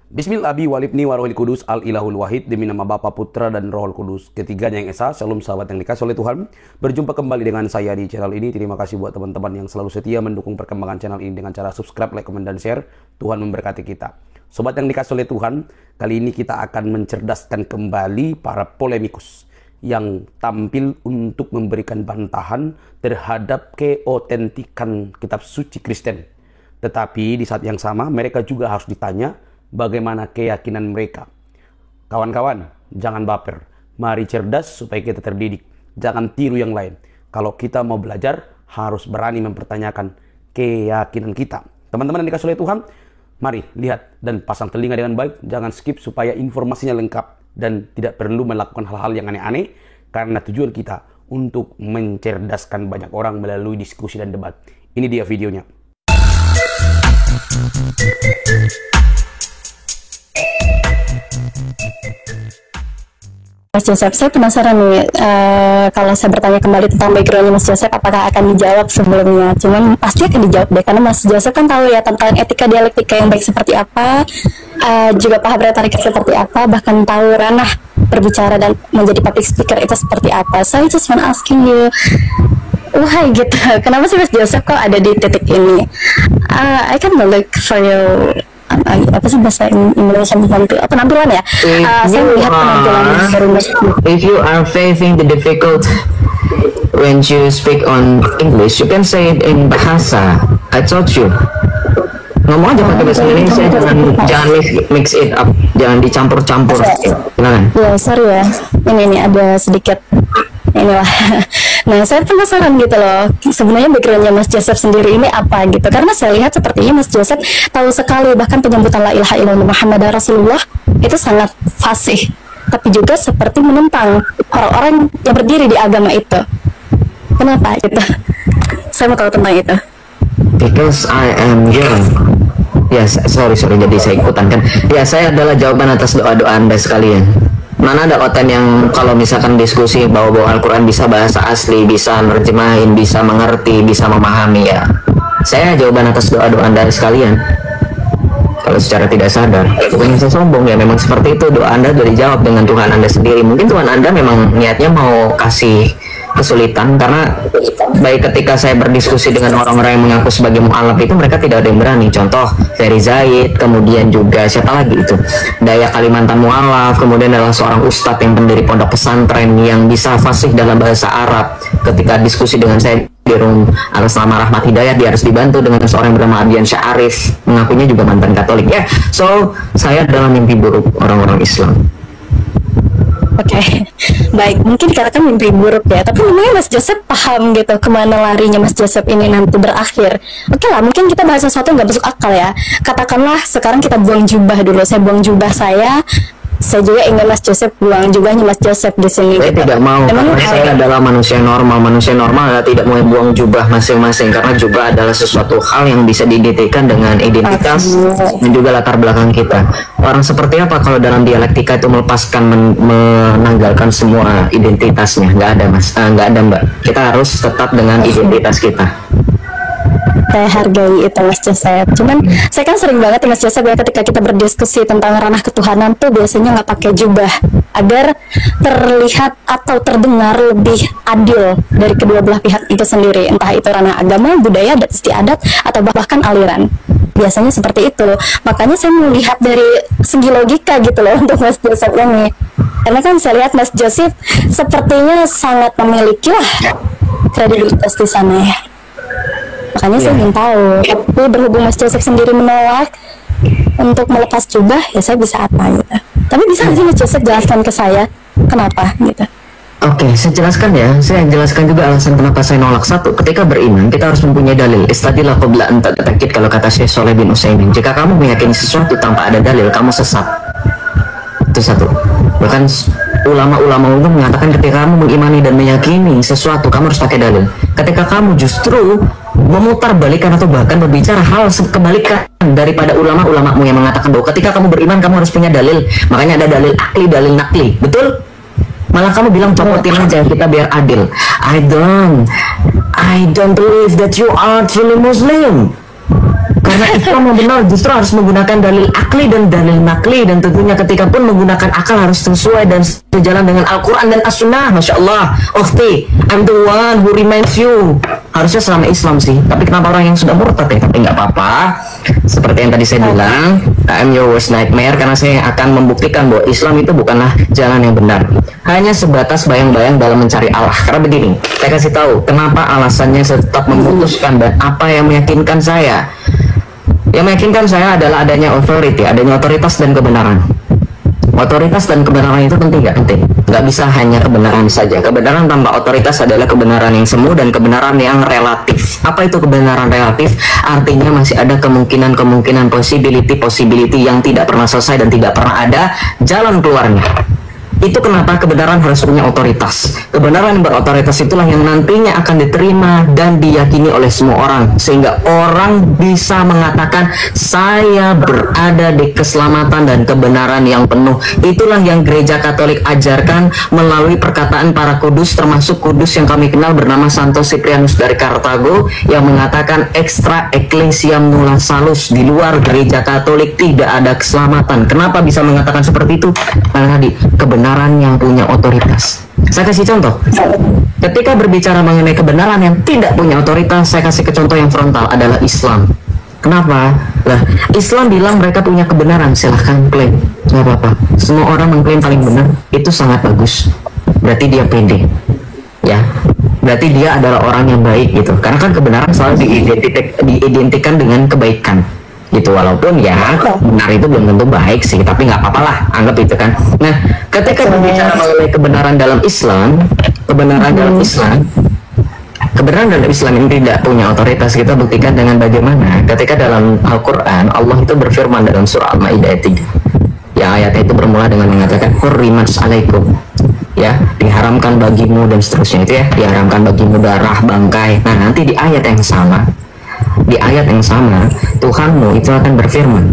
Bismillah abi walibni warohil kudus al ilahul wahid, demi nama Bapa, Putra dan Rohul Kudus ketiganya yang esa. Shalom sahabat yang dikasih oleh Tuhan, berjumpa kembali dengan saya di channel ini. Terima kasih buat teman-teman yang selalu setia mendukung perkembangan channel ini dengan cara subscribe, like, komen, dan share. Tuhan memberkati kita. Sobat yang dikasih oleh Tuhan, kali ini kita akan mencerdaskan kembali para polemikus yang tampil untuk memberikan bantahan terhadap keotentikan kitab suci Kristen. Tetapi di saat yang sama mereka juga harus ditanya bagaimana keyakinan mereka. Kawan-kawan, jangan baper. Mari cerdas supaya kita terdidik. Jangan tiru yang lain. Kalau kita mau belajar, harus berani mempertanyakan keyakinan kita. Teman-teman yang dikasih oleh Tuhan, mari lihat dan pasang telinga dengan baik. Jangan skip supaya informasinya lengkap dan tidak perlu melakukan hal-hal yang aneh-aneh. Karena tujuan kita untuk mencerdaskan banyak orang melalui diskusi dan debat. Ini dia videonya. Mas Joseph, saya penasaran nih, kalau saya bertanya kembali tentang backgroundnya Mas Joseph, apakah akan dijawab sebelumnya? Cuman pasti akan dijawab deh, karena Mas Joseph kan tahu ya tentang etika dialektika yang baik seperti apa, juga paham retorika seperti apa, bahkan tahu ranah berbicara dan menjadi public speaker itu seperti apa. So I just want asking you, why gitu? Kenapa sih Mas Joseph kok ada di titik ini? I can look for you. Apa sih bahasa Indonesia penampilan ya? Saya melihat penampilan dari Mas. If you are facing the difficult when you speak on English, you can say it in bahasa. I taught you. Ngomong aja pakai bahasa Indonesia, jangan mix it up, jangan dicampur-campur. Ya, sorry ya. Ini ada sedikit inilah. Nah, saya penasaran gitu loh, sebenarnya backgroundnya Mas Joseph sendiri ini apa gitu, karena saya lihat sepertinya Mas Joseph tahu sekali, bahkan penyebutan la ilaha illallah Muhammad Rasulullah itu sangat fasih, tapi juga seperti menentang orang-orang yang berdiri di agama itu. Kenapa gitu? Saya mau tahu tentang itu. Because I am young. Ya, sorry jadi saya ikutan kan. Ya, saya adalah jawaban atas doa-doa Anda sekalian. Mana ada oten yang kalau misalkan diskusi bawa-bawa Al-Quran bisa bahasa asli, bisa nerjemahin, bisa mengerti, bisa memahami ya. Saya jawaban atas doa-doa Anda sekalian. Kalau secara tidak sadar, bukan saya sombong ya, memang seperti itu, doa Anda sudah dijawab dengan Tuhan Anda sendiri. Mungkin Tuhan Anda memang niatnya mau kasih kesulitan, karena baik ketika saya berdiskusi dengan orang-orang yang mengaku sebagai mu'alaf itu, mereka tidak ada yang berani. Contoh Ferry Zaid, kemudian juga siapa lagi itu, Daya Kalimantan mu'alaf, kemudian adalah seorang ustadz yang pendiri pondok pesantren yang bisa fasih dalam bahasa Arab. Ketika diskusi dengan saya di room atas nama Rahmat Hidayat, dia harus dibantu dengan seorang yang bernama Ardian Syarif, mengakunya juga mantan Katolik ya. So saya dalam mimpi buruk orang-orang Islam. Oke, baik. Mungkin dikatakan mimpi buruk ya, tapi memangnya Mas Joseph paham gitu kemana larinya Mas Joseph ini nanti berakhir. Oke lah, mungkin kita bahas sesuatu yang nggak masuk akal ya. Katakanlah sekarang kita buang jubah dulu. Saya buang jubah saya juga ingin Mas Joseph buang jubahnya Mas Joseph di sini. Saya gitu tidak mau, karena saya adalah manusia normal. Manusia normal adalah tidak mau buang jubah masing-masing, karena jubah adalah sesuatu hal yang bisa diidentikan dengan identitas dan juga latar belakang kita. Orang seperti apa kalau dalam dialektika itu melepaskan, menanggalkan semua identitasnya? Nggak ada mas, nggak ada mbak. Kita harus tetap dengan identitas kita. Saya hargai itu Mas Joseph. Cuman saya kan sering banget Mas Joseph ya, ketika kita berdiskusi tentang ranah ketuhanan tuh biasanya nggak pakai jubah agar terlihat atau terdengar lebih adil dari kedua belah pihak itu sendiri, entah itu ranah agama, budaya, adat istiadat, atau bahkan aliran. Biasanya seperti itu. Makanya saya melihat dari segi logika gitu loh untuk Mas Joseph ini. Karena kan saya lihat Mas Joseph sepertinya sangat memiliki lah kredibilitas di sana ya. Makanya saya ingin tahu, tapi berhubung Mas Joseph sendiri menolak untuk melepas jubah, ya saya bisa apa gitu. Tapi bisa nggak sih Mas Joseph jelaskan ke saya kenapa gitu? Oke, saya jelaskan ya. Saya jelaskan juga alasan kenapa saya nolak. Satu, ketika beriman kita harus mempunyai dalil. Istadillah qabla an ta'taqid, kalau kata Syekh Shalih bin Utsaimin. Jika kamu meyakini sesuatu tanpa ada dalil, kamu sesat. Itu satu. Bahkan ulama-ulama itu mengatakan ketika kamu mengimani dan meyakini sesuatu, kamu harus pakai dalil. Ketika kamu justru memutar balikan atau bahkan berbicara hal kebalikan daripada ulama-ulamamu yang mengatakan bahwa ketika kamu beriman kamu harus punya dalil, makanya ada dalil akli, dalil nakli, betul? Malah kamu bilang copotin aja kita biar adil. I don't believe that you are truly Muslim. Karena Islam yang benar justru harus menggunakan dalil akli dan dalil nakli, dan tentunya ketika pun menggunakan akal harus sesuai dan sejalan dengan Al-Quran dan As-Sunnah. Masya Allah, Ukhti, I'm the one who reminds you. Harusnya selama Islam sih, tapi kenapa orang yang sudah murtad ya? Tapi nggak apa-apa. Seperti yang tadi saya bilang, I am your worst nightmare, karena saya akan membuktikan bahwa Islam itu bukanlah jalan yang benar. Hanya sebatas bayang-bayang dalam mencari Allah. Karena begini, saya kasih tahu kenapa alasannya saya tetap memutuskan dan apa yang meyakinkan saya. Yang meyakinkan saya adalah adanya authority, adanya otoritas dan kebenaran. Otoritas dan kebenaran itu penting nggak? Penting. Nggak bisa hanya kebenaran saja. Kebenaran tanpa otoritas adalah kebenaran yang semu dan kebenaran yang relatif. Apa itu kebenaran relatif? Artinya masih ada kemungkinan possibility yang tidak pernah selesai dan tidak pernah ada jalan keluarnya. Itu kenapa kebenaran harus punya otoritas. Kebenaran yang berotoritas itulah yang nantinya akan diterima dan diyakini oleh semua orang, sehingga orang bisa mengatakan saya berada di keselamatan dan kebenaran yang penuh. Itulah yang gereja Katolik ajarkan melalui perkataan para kudus, termasuk kudus yang kami kenal bernama Santo Cyprianus dari Kartago, yang mengatakan extra ecclesiam nulla salus, di luar gereja Katolik tidak ada keselamatan. Kenapa bisa mengatakan seperti itu? Karena tadi kebenaran yang punya otoritas. Saya kasih contoh. Ketika berbicara mengenai kebenaran yang tidak punya otoritas, saya kasih ke contoh yang frontal adalah Islam. Kenapa? Lah, Islam bilang mereka punya kebenaran, silahkan klaim, nggak apa-apa. Semua orang mengklaim paling benar, itu sangat bagus. Berarti dia pede, ya. Berarti dia adalah orang yang baik gitu. Karena kan kebenaran selalu diidentikan dengan kebaikan. Gitu, walaupun ya benar itu belum tentu baik sih, tapi nggak apa-apa lah, anggap itu kan. Nah, ketika berbicara mengenai kebenaran dalam Islam, kebenaran dalam Islam ini tidak punya otoritas. Kita buktikan dengan bagaimana ketika dalam Al-Quran Allah itu berfirman dalam surah Al-Maidah ayat 3, ya, ayatnya itu bermula dengan mengatakan hurrimat alaikum, ya, diharamkan bagimu, dan seterusnya itu ya, diharamkan bagimu darah, bangkai. Nah, nanti di ayat yang sama Tuhanmu itu akan berfirman,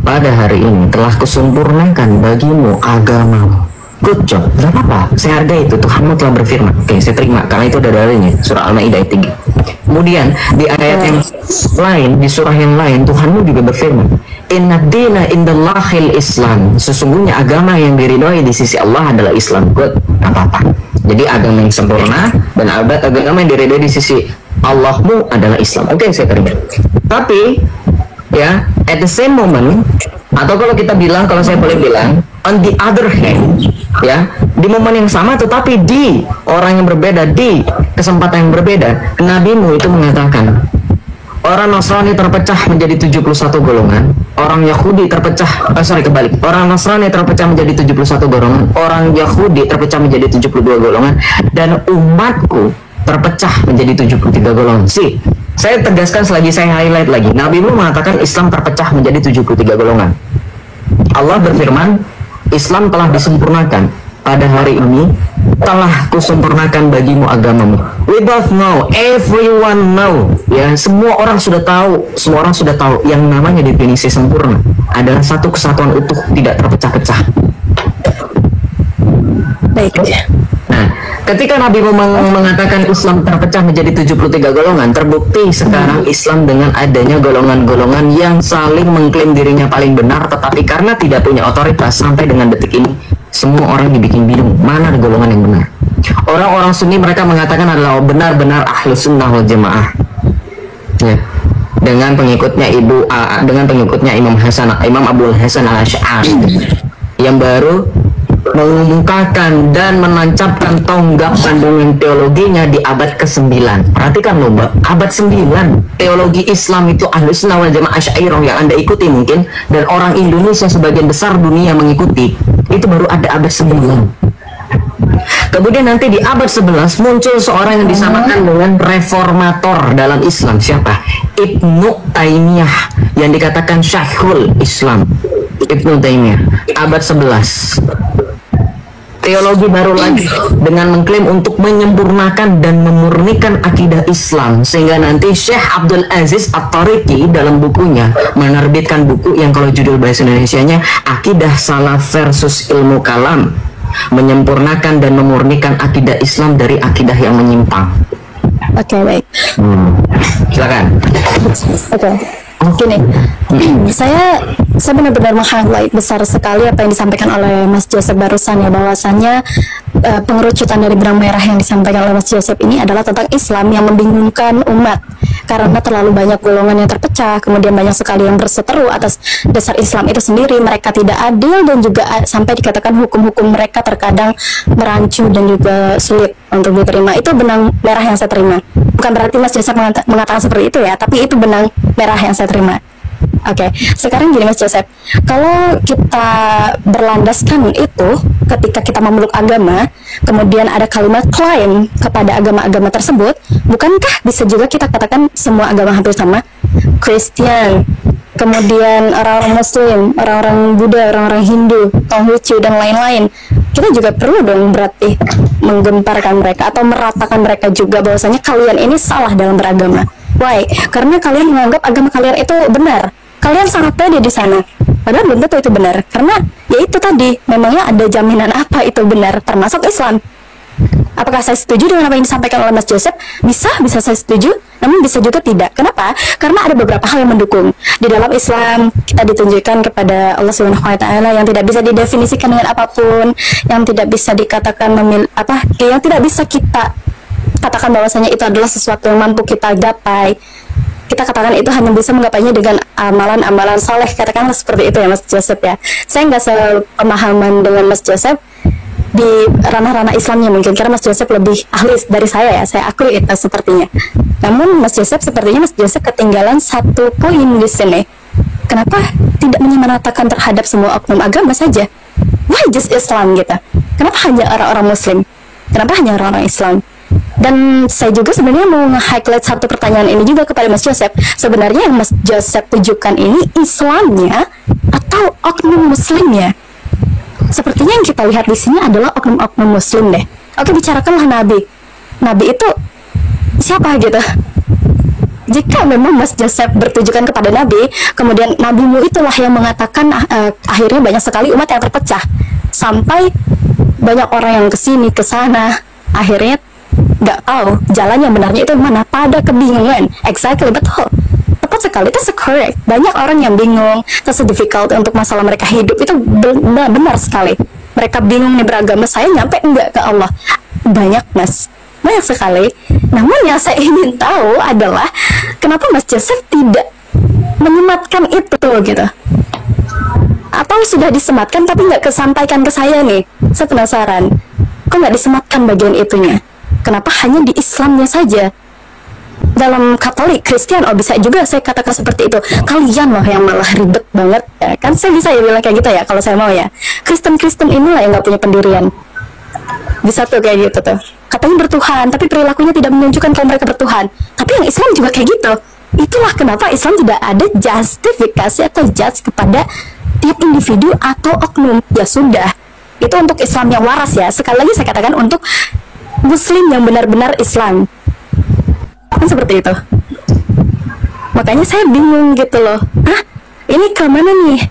pada hari ini telah kusempurnakan bagimu agamamu. Good job, gak apa-apa, saya hargai itu, Tuhanmu telah berfirman. Oke, saya terima, karena itu ada dalilnya, surah Al-Maidah ayat 3. Kemudian di ayat yang lain, di surah yang lain, Tuhanmu juga berfirman, inna dina indallahil Islam, sesungguhnya agama yang diridhoi di sisi Allah adalah Islam. Good, gak apa-apa. Jadi agama yang sempurna dan agama yang diridhoi di sisi Allahmu adalah Islam. Oke, saya terima. Tapi ya, at the same moment, atau kalau kita bilang, kalau saya boleh bilang, on the other hand, ya, di momen yang sama tetapi di orang yang berbeda, di kesempatan yang berbeda, nabimu itu mengatakan orang Nasrani terpecah menjadi 71 golongan, orang Yahudi terpecah, kebalik, orang Nasrani terpecah menjadi 71 golongan, orang Yahudi terpecah menjadi 72 golongan, dan umatku terpecah menjadi 73 golongan. Saya tegaskan selagi saya highlight lagi, Nabi Mu mengatakan Islam terpecah menjadi 73 golongan. Allah berfirman, Islam telah disempurnakan. Pada hari ini telah kusempurnakan bagimu agamamu. We both know, everyone know, ya, semua orang sudah tahu yang namanya definisi sempurna adalah satu kesatuan utuh, tidak terpecah-pecah. Baik. Nah, ketika Nabi mengatakan Islam terpecah menjadi 73 golongan, terbukti sekarang Islam dengan adanya golongan-golongan yang saling mengklaim dirinya paling benar, tetapi karena tidak punya otoritas sampai dengan detik ini, semua orang dibikin bingung mana golongan yang benar. Orang-orang Sunni mereka mengatakan adalah benar-benar Ahlus Sunnah wal Jamaah, ya, dengan pengikutnya Imam Abdul Hasan Al-Asy'ari yang baru mengumumkakan dan menancapkan tonggak kandungan teologinya di abad ke-9. Perhatikan loh Mbak, abad 9 teologi Islam itu Ahlus Sunnah wal Jamaah Asy'ariyah yang Anda ikuti mungkin, dan orang Indonesia sebagian besar dunia mengikuti, itu baru ada abad 9. Kemudian nanti di abad 11 muncul seorang yang disamakan dengan reformator dalam Islam. Siapa? Ibnu Taimiyah, yang dikatakan Syekhul Islam. Ibnu Taimiyah, abad 11. Teologi baru lagi dengan mengklaim untuk menyempurnakan dan memurnikan akidah Islam, sehingga nanti Syekh Abdul Aziz At-Tariqi dalam bukunya menerbitkan buku yang kalau judul bahasa Indonesianya Akidah Salaf versus Ilmu Kalam, menyempurnakan dan memurnikan akidah Islam dari akidah yang menyimpang. Oke, baik. Silakan. Oke. Gini, saya benar-benar meng-highlight besar sekali apa yang disampaikan oleh Mas Joseph barusan ya, bahwasannya pengerucutan dari benang merah yang disampaikan oleh Mas Joseph ini adalah tentang Islam yang membingungkan umat karena terlalu banyak golongan yang terpecah, kemudian banyak sekali yang berseteru atas dasar Islam itu sendiri. Mereka tidak adil dan juga sampai dikatakan hukum-hukum mereka terkadang merancu dan juga sulit untuk diterima. Itu benang merah yang saya terima. Bukan berarti Mas Joseph mengatakan seperti itu ya, tapi itu benang merah yang saya terima. Oke, sekarang gini Mas Joseph, kalau kita berlandaskan itu ketika kita memeluk agama, kemudian ada kalimat klaim kepada agama-agama tersebut, bukankah bisa juga kita katakan semua agama hampir sama? Kristen, kemudian orang-orang Muslim, orang-orang Buddha, orang-orang Hindu, Konghucu, dan lain-lain. Kita juga perlu dong berarti menggemparkan mereka atau meratakan mereka juga bahwasanya kalian ini salah dalam beragama. Why? Karena kalian menganggap agama kalian itu benar. Kalian sangat pede di sana. Padahal belum tentu itu benar. Karena ya itu tadi, memangnya ada jaminan apa itu benar, termasuk Islam. Apakah saya setuju dengan apa yang disampaikan oleh Mas Joseph? Bisa saya setuju, namun bisa juga tidak. Kenapa? Karena ada beberapa hal yang mendukung. Di dalam Islam kita ditunjukkan kepada Allah Subhanahu wa taala yang tidak bisa didefinisikan dengan apapun, yang tidak bisa dikatakan yang tidak bisa kita katakan bahwasanya itu adalah sesuatu yang mampu kita gapai. Kita katakan itu hanya bisa menggapainya dengan amalan-amalan soleh, katakanlah seperti itu ya Mas Joseph ya. Saya nggak sepemahaman dengan Mas Joseph di ranah-ranah Islamnya mungkin, karena Mas Joseph lebih ahli dari saya akui itu sepertinya. Namun sepertinya Mas Joseph ketinggalan satu poin di sini. Kenapa tidak menyamaratakan terhadap semua oknum agama saja? Why just Islam gitu? Kenapa hanya orang-orang Muslim? Kenapa hanya orang-orang Islam? Dan saya juga sebenarnya mau nge-highlight satu pertanyaan ini juga kepada Mas Joseph. Sebenarnya yang Mas Joseph tujukan ini Islamnya atau oknum Muslimnya? Sepertinya yang kita lihat di sini adalah oknum-oknum Muslim deh. Oke, bicarakanlah Nabi. Nabi itu siapa gitu? Jika memang Mas Joseph bertujukan kepada Nabi, kemudian Nabimu itulah yang mengatakan akhirnya banyak sekali umat yang terpecah, sampai banyak orang yang kesini kesana, akhirnya nggak tahu jalan yang benarnya itu mana, pada kebingungan. Exactly, betul, tepat sekali, itu correct. Banyak orang yang bingung, itu difficult untuk masalah mereka hidup, itu benar sekali. Mereka bingung nih beragama, saya nyampe enggak ke Allah. Banyak sekali. Namun yang saya ingin tahu adalah kenapa Mas Joseph tidak menyematkan itu gitu, atau sudah disematkan tapi nggak kesampaikan ke saya nih. Saya penasaran, kok nggak disematkan bagian itunya? Kenapa hanya di Islamnya saja? Dalam Katolik, Kristen, bisa juga saya katakan seperti itu. Kalian loh yang malah ribet banget ya. Kan saya bisa ya bilang kayak gitu ya kalau saya mau ya. Kristen inilah yang nggak punya pendirian. Bisa tuh kayak gitu tuh. Katanya bertuhan, tapi perilakunya tidak menunjukkan kalau mereka bertuhan. Tapi yang Islam juga kayak gitu. Itulah kenapa Islam tidak ada justifikasi atau judge kepada tiap individu atau oknum. Ya sudah, itu untuk Islam yang waras ya. Sekali lagi saya katakan untuk Muslim yang benar-benar Islam, kan seperti itu. Makanya saya bingung gitu loh. Ini kemana nih?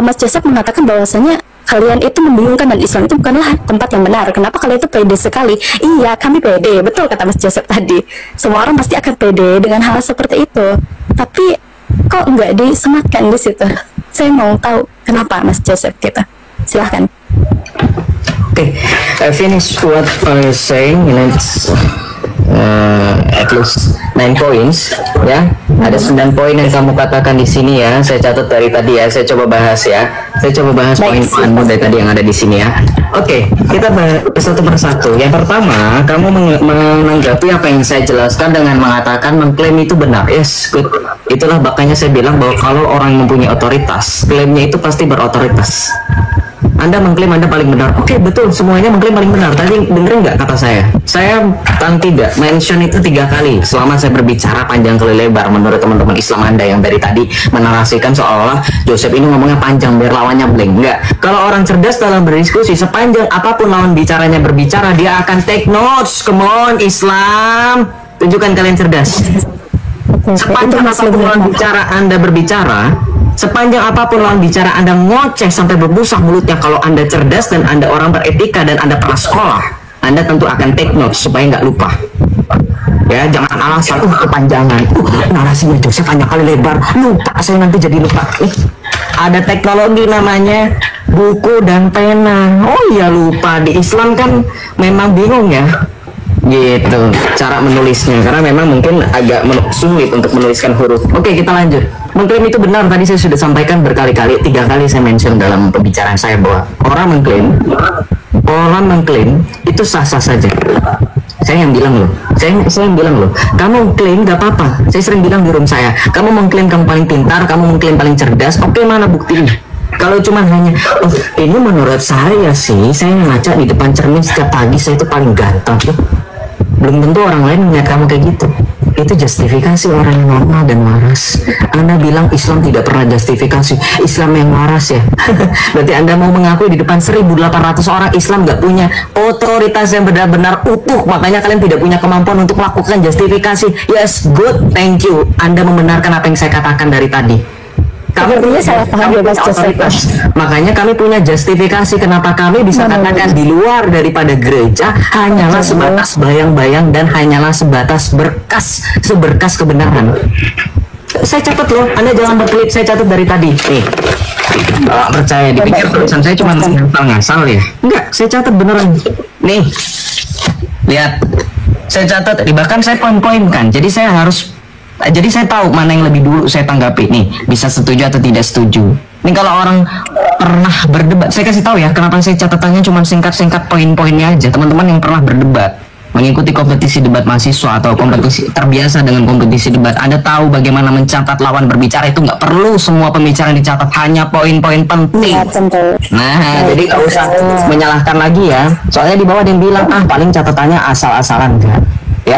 Mas Joseph mengatakan bahwasanya kalian itu membingungkan dan Islam itu bukanlah tempat yang benar. Kenapa kalian itu pede sekali? Iya, kami pede, betul kata Mas Joseph tadi. Semua orang pasti akan pede dengan hal seperti itu. Tapi kok nggak disematkan di situ? Saya mau tahu kenapa Mas Joseph gitu. Silahkan. Okay, I finished what I was saying, and it's at least 9 points, ya. Ada 9 poin yang kamu katakan di sini ya. Saya catat dari tadi ya. Saya coba bahas ya. Saya coba bahas poin-poinmu dari tadi yang ada di sini ya. Oke, kita bahas satu persatu. Yang pertama, kamu menanggapi apa yang saya jelaskan dengan mengatakan mengklaim itu benar. Yes, good. Itulah makanya saya bilang bahwa kalau orang mempunyai otoritas, klaimnya itu pasti berotoritas. Anda mengklaim Anda paling benar. Oke, betul, semuanya mengklaim paling benar. Tadi dengerin nggak kata saya? Saya tidak mention itu 3 kali selama saya berbicara panjang kali lebar menurut teman-teman Islam Anda yang dari tadi menarasikan seolah Joseph ini ngomongnya panjang biar lawannya blank. Enggak. Kalau orang cerdas dalam berdiskusi, sepanjang apapun lawan bicaranya berbicara, dia akan take notes. Come on, Islam. Tunjukkan kalian cerdas. Sepanjang apapun lawan bicara Anda berbicara, sepanjang apapun lawan bicara Anda ngoceh sampai berbusak mulutnya, kalau Anda cerdas dan Anda orang beretika dan Anda pernah sekolah, Anda tentu akan take notes supaya nggak lupa. Ya, jangan alasan kepanjangan. Narasinya Joseph banyak kali lebar. Lupa, saya nanti jadi lupa. Ada teknologi namanya buku dan pena. Oh iya, lupa. Di Islam kan memang bingung ya. Gitu cara menulisnya, karena memang mungkin agak sulit untuk menuliskan huruf. Oke, kita lanjut. Mengklaim itu benar, tadi saya sudah sampaikan berkali-kali, 3 kali saya mention dalam pembicaraan saya bahwa orang mengklaim itu sah-sah saja. Saya yang bilang loh, saya yang bilang loh, kamu klaim gak apa-apa. Saya sering bilang di room saya, kamu mengklaim kamu paling pintar, kamu mengklaim paling cerdas, oke, mana buktinya? Kalau cuma hanya, oh ini menurut saya sih, saya ngaca di depan cermin setiap pagi, saya itu paling ganteng. Belum tentu orang lain melihat kamu kayak gitu. Itu justifikasi orang yang normal dan waras. Anda bilang Islam tidak pernah justifikasi, Islam yang waras ya. Berarti Anda mau mengakui di depan 1.800 orang Islam nggak punya otoritas yang benar-benar utuh, makanya kalian tidak punya kemampuan untuk melakukan justifikasi. Yes, good, thank you. Anda membenarkan apa yang saya katakan dari tadi. Sepertinya salah paham ya Mas Joseph. Makanya kami punya justifikasi kenapa kami bisa katakan di luar daripada gereja hanyalah sebatas bayang-bayang dan hanyalah sebatas seberkas kebenaran. Saya catat loh, Anda jangan berkelit, saya catat dari tadi. Nih, percaya dipikir tulisan saya cuma ngasal ya? Enggak, saya catat beneran. Nih, lihat, saya catat. Bahkan saya poin-poin kan, jadi saya tahu mana yang lebih dulu saya tanggapi. Nih, bisa setuju atau tidak setuju. Ini kalau orang pernah berdebat, saya kasih tahu ya kenapa saya catatannya cuma singkat-singkat poin-poinnya aja. Teman-teman yang pernah berdebat, mengikuti kompetisi debat mahasiswa atau kompetisi terbiasa dengan kompetisi debat, Anda tahu bagaimana mencatat lawan berbicara. Itu nggak perlu semua pembicaraan dicatat, hanya poin-poin penting. Ya, tentu. Nah, jadi nggak usah menyalahkan lagi ya. Soalnya di bawah ada yang bilang, paling catatannya asal-asalan kan. Ya.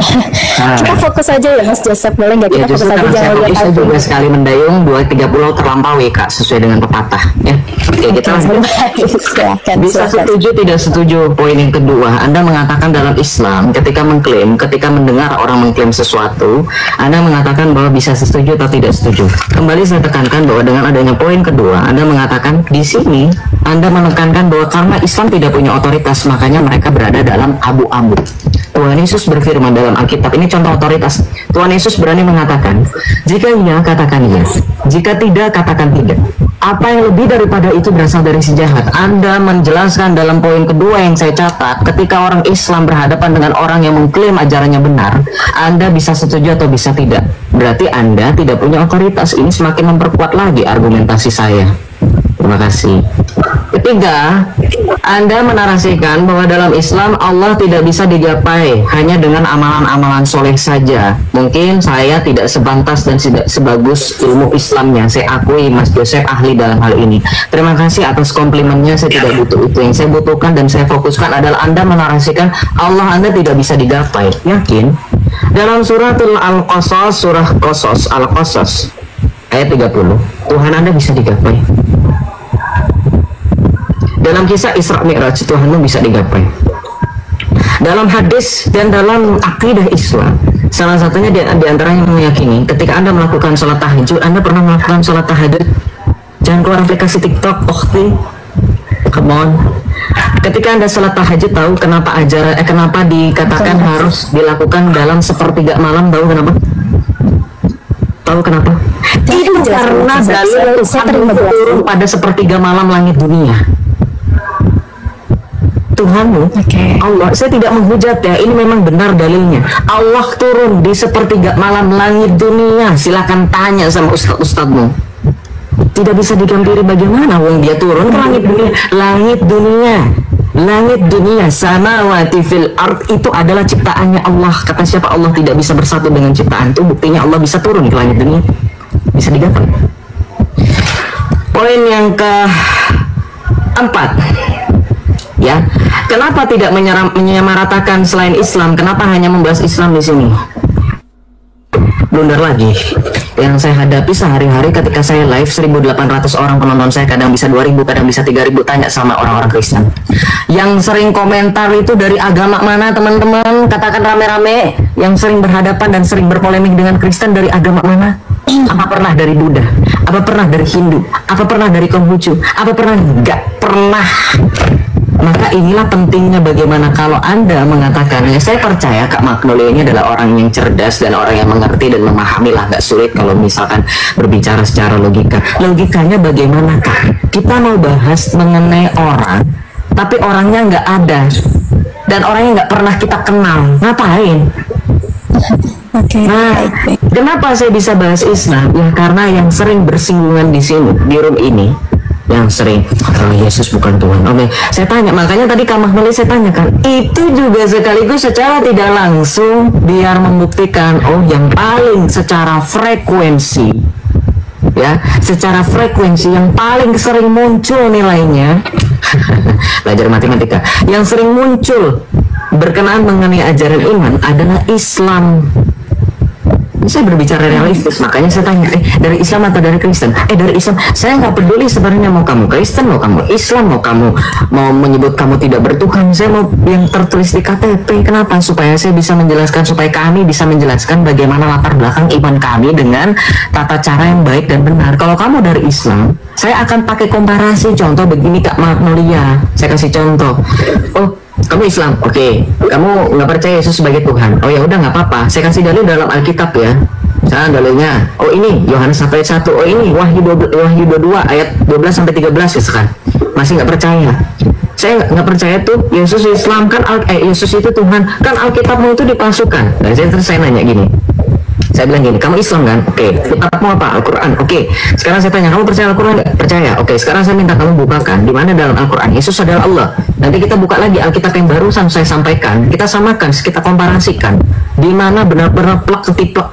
Nah. Kita fokus aja ya Mas Joseph, boleh nggak kita fokus aja, jangan lihat saya juga sekali mendayung 2-3 pulau terlampaui Kak, sesuai dengan pepatah ya. Oke, kita bisa setuju tidak setuju. Poin yang kedua, Anda mengatakan dalam Islam ketika mendengar orang mengklaim sesuatu, Anda mengatakan bahwa bisa setuju atau tidak setuju. Kembali saya tekankan bahwa dengan adanya poin kedua, Anda mengatakan di sini Anda menekankan bahwa karena Islam tidak punya otoritas, makanya mereka berada dalam abu-abu. Tuhan Yesus berfirman dalam Alkitab, ini contoh otoritas. Tuhan Yesus berani mengatakan, jika iya katakan iya, jika tidak katakan tidak. Apa yang lebih daripada itu berasal dari si jahat. Anda menjelaskan dalam poin kedua yang saya catat, ketika orang Islam berhadapan dengan orang yang mengklaim ajarannya benar, Anda bisa setuju atau bisa tidak. Berarti Anda tidak punya otoritas. Ini semakin memperkuat lagi argumentasi saya. Terima kasih. Ketiga, Anda menarasikan bahwa dalam Islam Allah tidak bisa digapai hanya dengan amalan-amalan soleh saja. Mungkin saya tidak sebantas dan tidak sebagus ilmu Islamnya. Saya akui Mas Joseph ahli dalam hal ini. Terima kasih atas komplimennya, saya tidak butuh itu. Yang saya butuhkan dan saya fokuskan adalah Anda menarasikan Allah Anda tidak bisa digapai. Yakin? Dalam suratul Al-Qasas, surah Qasas, Al-Qasas ayat 30, Tuhan Anda bisa digapai. Dalam kisah Isra Mi'raj, Tuhanmu bisa digapai. Dalam hadis dan dalam akidah Islam, salah satunya di antaranya meyakini ketika Anda melakukan sholat tahajud, Anda pernah melakukan sholat tahajud, jangan keluar aplikasi TikTok, come on. Ketika Anda sholat tahajud, tahu kenapa kenapa dikatakan harus dilakukan dalam sepertiga malam? Tahu kenapa? Tahu kenapa? Itu karena dalil Tuhan turun pada sepertiga malam langit dunia. Tuhanmu, Allah, saya tidak menghujat ya, ini memang benar dalilnya. Allah turun di sepertiga malam langit dunia. Silakan tanya sama ustadz-ustadzmu. Tidak bisa digampiri bagaimana wong dia turun ke langit dunia. Langit dunia samawati fil ard itu adalah ciptaannya Allah. Kata siapa Allah tidak bisa bersatu dengan ciptaan itu? Buktinya Allah bisa turun ke langit dunia. Bisa digapai. Poin yang keempat, ya, kenapa tidak menyamaratakan selain Islam? Kenapa hanya membahas Islam di sini? Blunder lagi yang saya hadapi sehari-hari ketika saya live. 1.800 orang penonton saya, kadang bisa 2.000, kadang bisa 3.000. Tanya sama orang-orang Kristen yang sering komentar itu dari agama mana, teman-teman? Katakan rame-rame. Yang sering berhadapan dan sering berpolemik dengan Kristen dari agama mana? Apa pernah dari Buddha? Apa pernah dari Hindu? Apa pernah dari Konghucu? Apa pernah? Enggak pernah. Maka inilah pentingnya bagaimana kalau Anda mengatakan, ya saya percaya Kak Magnolia ini adalah orang yang cerdas dan orang yang mengerti dan memahami lah, nggak sulit kalau misalkan berbicara secara logika. Logikanya bagaimana Kak? Kita mau bahas mengenai orang, tapi orangnya nggak ada dan orangnya nggak pernah kita kenal. Ngapain? Oke. Nah, kenapa saya bisa bahas Islam? Ya karena yang sering bersinggungan di sini, di room ini, yang sering Yesus bukan Tuhan. Oke, saya tanya, makanya tadi Kak Magnolia saya tanyakan, itu juga sekaligus secara tidak langsung biar membuktikan, oh yang paling secara frekuensi, ya, secara frekuensi yang paling sering muncul nilainya, belajar matematika, yang sering muncul berkenaan mengenai ajaran iman adalah Islam. Saya berbicara realistis, makanya saya tanya, dari Islam atau dari Kristen? Dari Islam. Saya nggak peduli sebenarnya mau kamu Kristen, mau kamu Islam, mau kamu mau menyebut kamu tidak bertuhan. Saya mau yang tertulis di KTP. Kenapa? Supaya saya bisa menjelaskan, supaya kami bisa menjelaskan bagaimana latar belakang iman kami dengan tata cara yang baik dan benar. Kalau kamu dari Islam, saya akan pakai komparasi. Contoh begini Kak Magnolia, saya kasih contoh. Oh, kamu Islam, oke. Kamu nggak percaya Yesus sebagai Tuhan. Oh ya udah, nggak apa-apa. Saya kasih dalil dalam Alkitab ya. Saya dalilnya. Oh ini Yohanes 1:1. Oh ini Wahyu 22 ayat 12 sampai 13 misalkan. Masih nggak percaya. Saya nggak percaya tuh Yesus Islam kan Yesus itu Tuhan. Kan Alkitabmu itu dipalsukan. Dan saya nanya gini. Saya bilang gini, kamu Islam kan? Oke. Kitabmu apa? Al-Quran. Oke. Sekarang saya tanya, kamu percaya Al-Quran nggak? Percaya. Oke. Sekarang saya minta kamu bukakan di mana dalam Al-Quran Yesus adalah Allah. Nanti kita buka lagi Alkitab yang barusan saya sampaikan. Kita samakan, kita komparasikan. Di mana benar-benar plek ketiplek.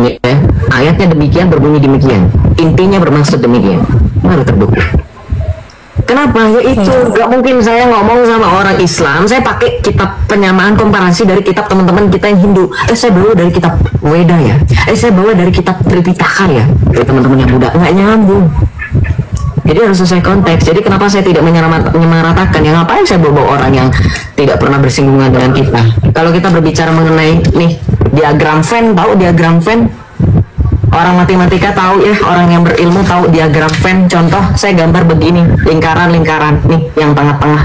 Ya, ayatnya demikian, berbunyi demikian. Intinya bermaksud demikian. Baru terbukti. Kenapa? Ya itu gak mungkin saya ngomong sama orang Islam, saya pakai kitab penyamaan komparasi dari kitab teman-teman kita yang Hindu. Saya bawa dari kitab Weda ya. Saya bawa dari kitab Tripitaka ya. Dari teman-teman yang Buddha, nggak nyambung. Jadi harus sesuai konteks. Jadi kenapa saya tidak menyamaratakan? Yang ngapain saya bawa orang yang tidak pernah bersinggungan dengan kita? Kalau kita berbicara mengenai nih diagram Venn, tahu diagram Venn? Orang matematika tahu ya, orang yang berilmu tahu diagram Venn. Contoh, saya gambar begini, lingkaran-lingkaran nih yang tengah-tengah.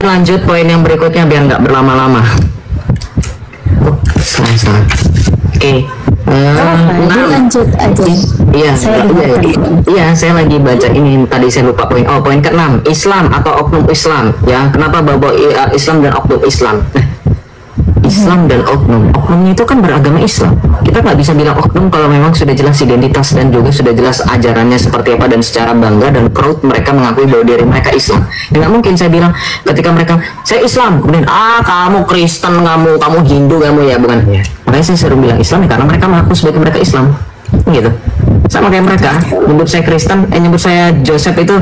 Lanjut poin yang berikutnya biar nggak berlama-lama. Salah. Oke. Lanjut aja. Iya, saya lagi baca ini tadi saya lupa poin. Oh, poin ke-6, Islam atau oknum Islam. Ya, kenapa bawa Islam dan oknum Islam? Islam dan oknumnya itu kan beragama Islam. Kita nggak bisa bilang oknum kalau memang sudah jelas identitas dan juga sudah jelas ajarannya seperti apa dan secara bangga dan proud mereka mengakui bahwa diri mereka Islam. Ya nggak mungkin saya bilang ketika mereka saya Islam kemudian kamu Kristen, kamu Hindu, kamu ya bukan. Makanya saya sering bilang Islam ya karena mereka mengaku sebagai mereka Islam, gitu. Sama kayak mereka nyebut saya Kristen, nyebut saya Joseph itu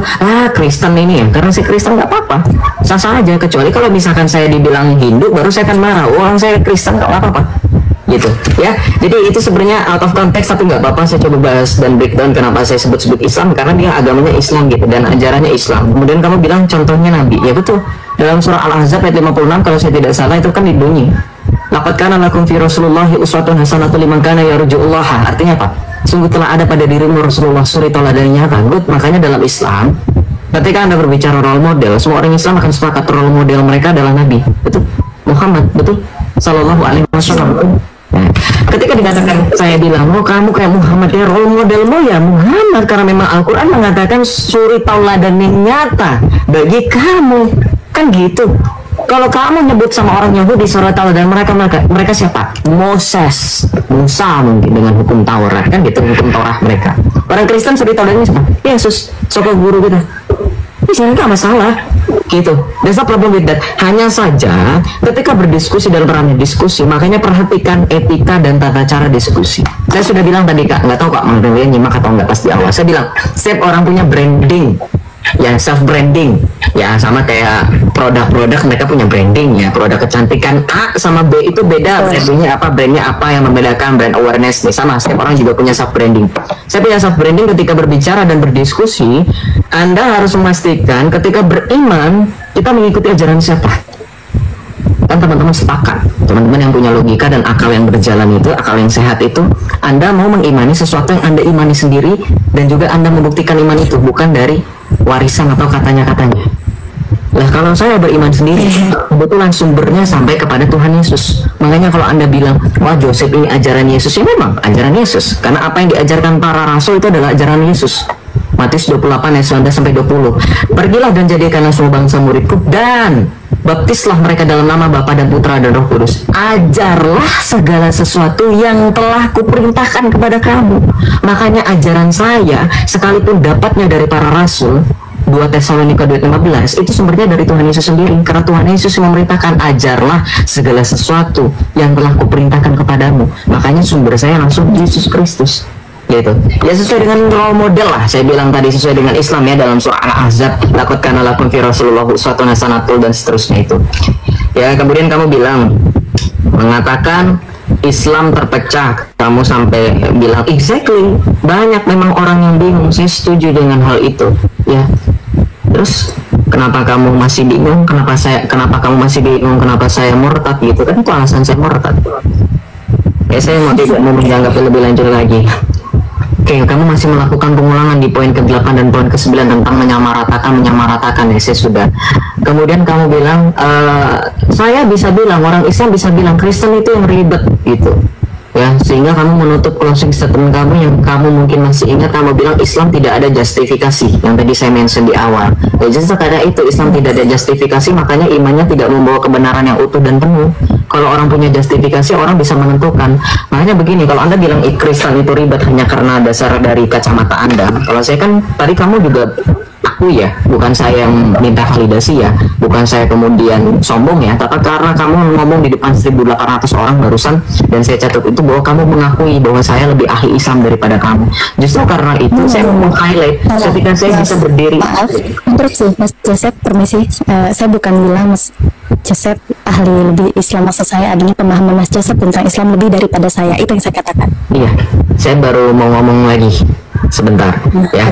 Kristen ini ya karena saya Kristen nggak apa-apa, sah-sah aja. Kecuali kalau misalkan saya dibilang Hindu baru saya akan marah. Orang saya Kristen nggak apa-apa gitu ya. Jadi itu sebenarnya out of context tapi nggak apa-apa, saya coba bahas dan breakdown kenapa saya sebut-sebut Islam karena dia agamanya Islam gitu dan ajarannya Islam. Kemudian kamu bilang contohnya Nabi, ya betul, dalam surah Al-Ahzab ayat 56 kalau saya tidak salah itu kan dibunyi laqad kana lakum fi Rasulillahi uswatun hasanatun liman kana yarjullaha. Artinya apa? Sungguh telah ada pada dirimu Rasulullah suri teladannya nyata. Makanya dalam Islam ketika Anda berbicara role model, semua orang Islam akan sepakat role model mereka adalah Nabi, betul? Muhammad, betul? Sallallahu alaihi wasallam. Nah, ketika dikatakan saya bilang, kamu kayak Muhammad ya, role modelmu ya Muhammad karena memang Al-Quran mengatakan suri tauladan yang nyata bagi kamu, kan gitu. Kalau kamu nyebut sama orang Yahudi surat tauladan mereka siapa? Moses, Musa mungkin dengan hukum Taurat kan gitu, hukum Taurat mereka. Orang Kristen suri tauladannya siapa? Yesus, sokok guru kita. Ini nggak masalah gitu. There's no problem with that. Hanya saja ketika berdiskusi dalam ranah diskusi, makanya perhatikan etika dan tata cara diskusi. Saya sudah bilang tadi Kak, nggak tahu Kak Magnolia nyimak atau nggak pas di awal. Saya bilang setiap orang punya branding, ya self branding, ya sama kayak produk-produk mereka punya branding ya. Produk kecantikan A sama B itu beda, brandnya apa yang membedakan brand awareness nih sama. Setiap orang juga punya self branding. Saya punya self branding ketika berbicara dan berdiskusi. Anda harus memastikan ketika beriman kita mengikuti ajaran siapa. Kan teman-teman sepakat, teman-teman yang punya logika dan akal yang berjalan itu, akal yang sehat itu, Anda mau mengimani sesuatu yang Anda imani sendiri dan juga Anda membuktikan iman itu bukan dari warisan atau katanya-katanya. Lah kalau saya beriman sendiri, kebetulan sumbernya sampai kepada Tuhan Yesus. Makanya kalau Anda bilang, wah Joseph ini ajaran Yesus, ya memang ajaran Yesus. Karena apa yang diajarkan para rasul itu adalah ajaran Yesus. Matius 28 ayat 19 sampai 20. Pergilah dan jadikanlah semua bangsa muridku dan baptislah mereka dalam nama Bapa dan Putra dan Roh Kudus. Ajarlah segala sesuatu yang telah kuperintahkan kepada kamu. Makanya ajaran saya, sekalipun dapatnya dari para rasul, 2 Tesalonika 2:15 itu sumbernya dari Tuhan Yesus sendiri, karena Tuhan Yesus yang memerintahkan ajarlah segala sesuatu yang telah kuperintahkan kepadamu. Makanya sumber saya langsung Yesus Kristus gitu. Ya sesuai dengan role model lah, saya bilang tadi sesuai dengan Islam ya, dalam surah Al-Ahzab laqad kana lakum fi Rasulillah uswatun hasanah dan seterusnya itu. Ya kemudian kamu bilang mengatakan Islam terpecah, kamu sampai bilang exactly, banyak memang orang yang bingung. Saya setuju dengan hal itu ya. Terus kenapa kamu masih bingung, kenapa kamu masih bingung kenapa saya murtad gitu kan, itu alasan saya murtad ya. Saya mau tidak mau menganggap lebih lanjut lagi. Oke, kamu masih melakukan pengulangan di poin ke-8 dan poin ke-9 tentang menyamaratakan ya, saya sudah. Kemudian kamu bilang, saya bisa bilang, orang Islam bisa bilang Kristen itu yang ribet gitu ya, sehingga kamu menutup closing statement kamu yang kamu mungkin masih ingat, kamu bilang Islam tidak ada justifikasi yang tadi saya mention di awal ya. Justru karena itu Islam tidak ada justifikasi, makanya imannya tidak membawa kebenaran yang utuh dan penuh. Kalau orang punya justifikasi, orang bisa menentukan. Makanya begini, kalau Anda bilang Kristen itu ribet hanya karena dasar dari kacamata Anda, kalau saya kan tadi kamu juga aku ya, bukan saya yang minta validasi ya, bukan saya kemudian sombong ya, tapi karena kamu ngomong di depan 1.800 orang barusan dan saya catat itu bahwa kamu mengakui bahwa saya lebih ahli Islam daripada kamu. Justru karena itu saya mau highlight ketika saya bisa berdiri. Maaf, interupsi Mas Joseph, permisi, saya bukan bilang Mas Joseph ahli lebih Islam, maksud saya adalah pemahaman Mas Joseph tentang Islam lebih daripada saya, itu yang saya katakan. Iya, saya baru mau ngomong lagi sebentar ya.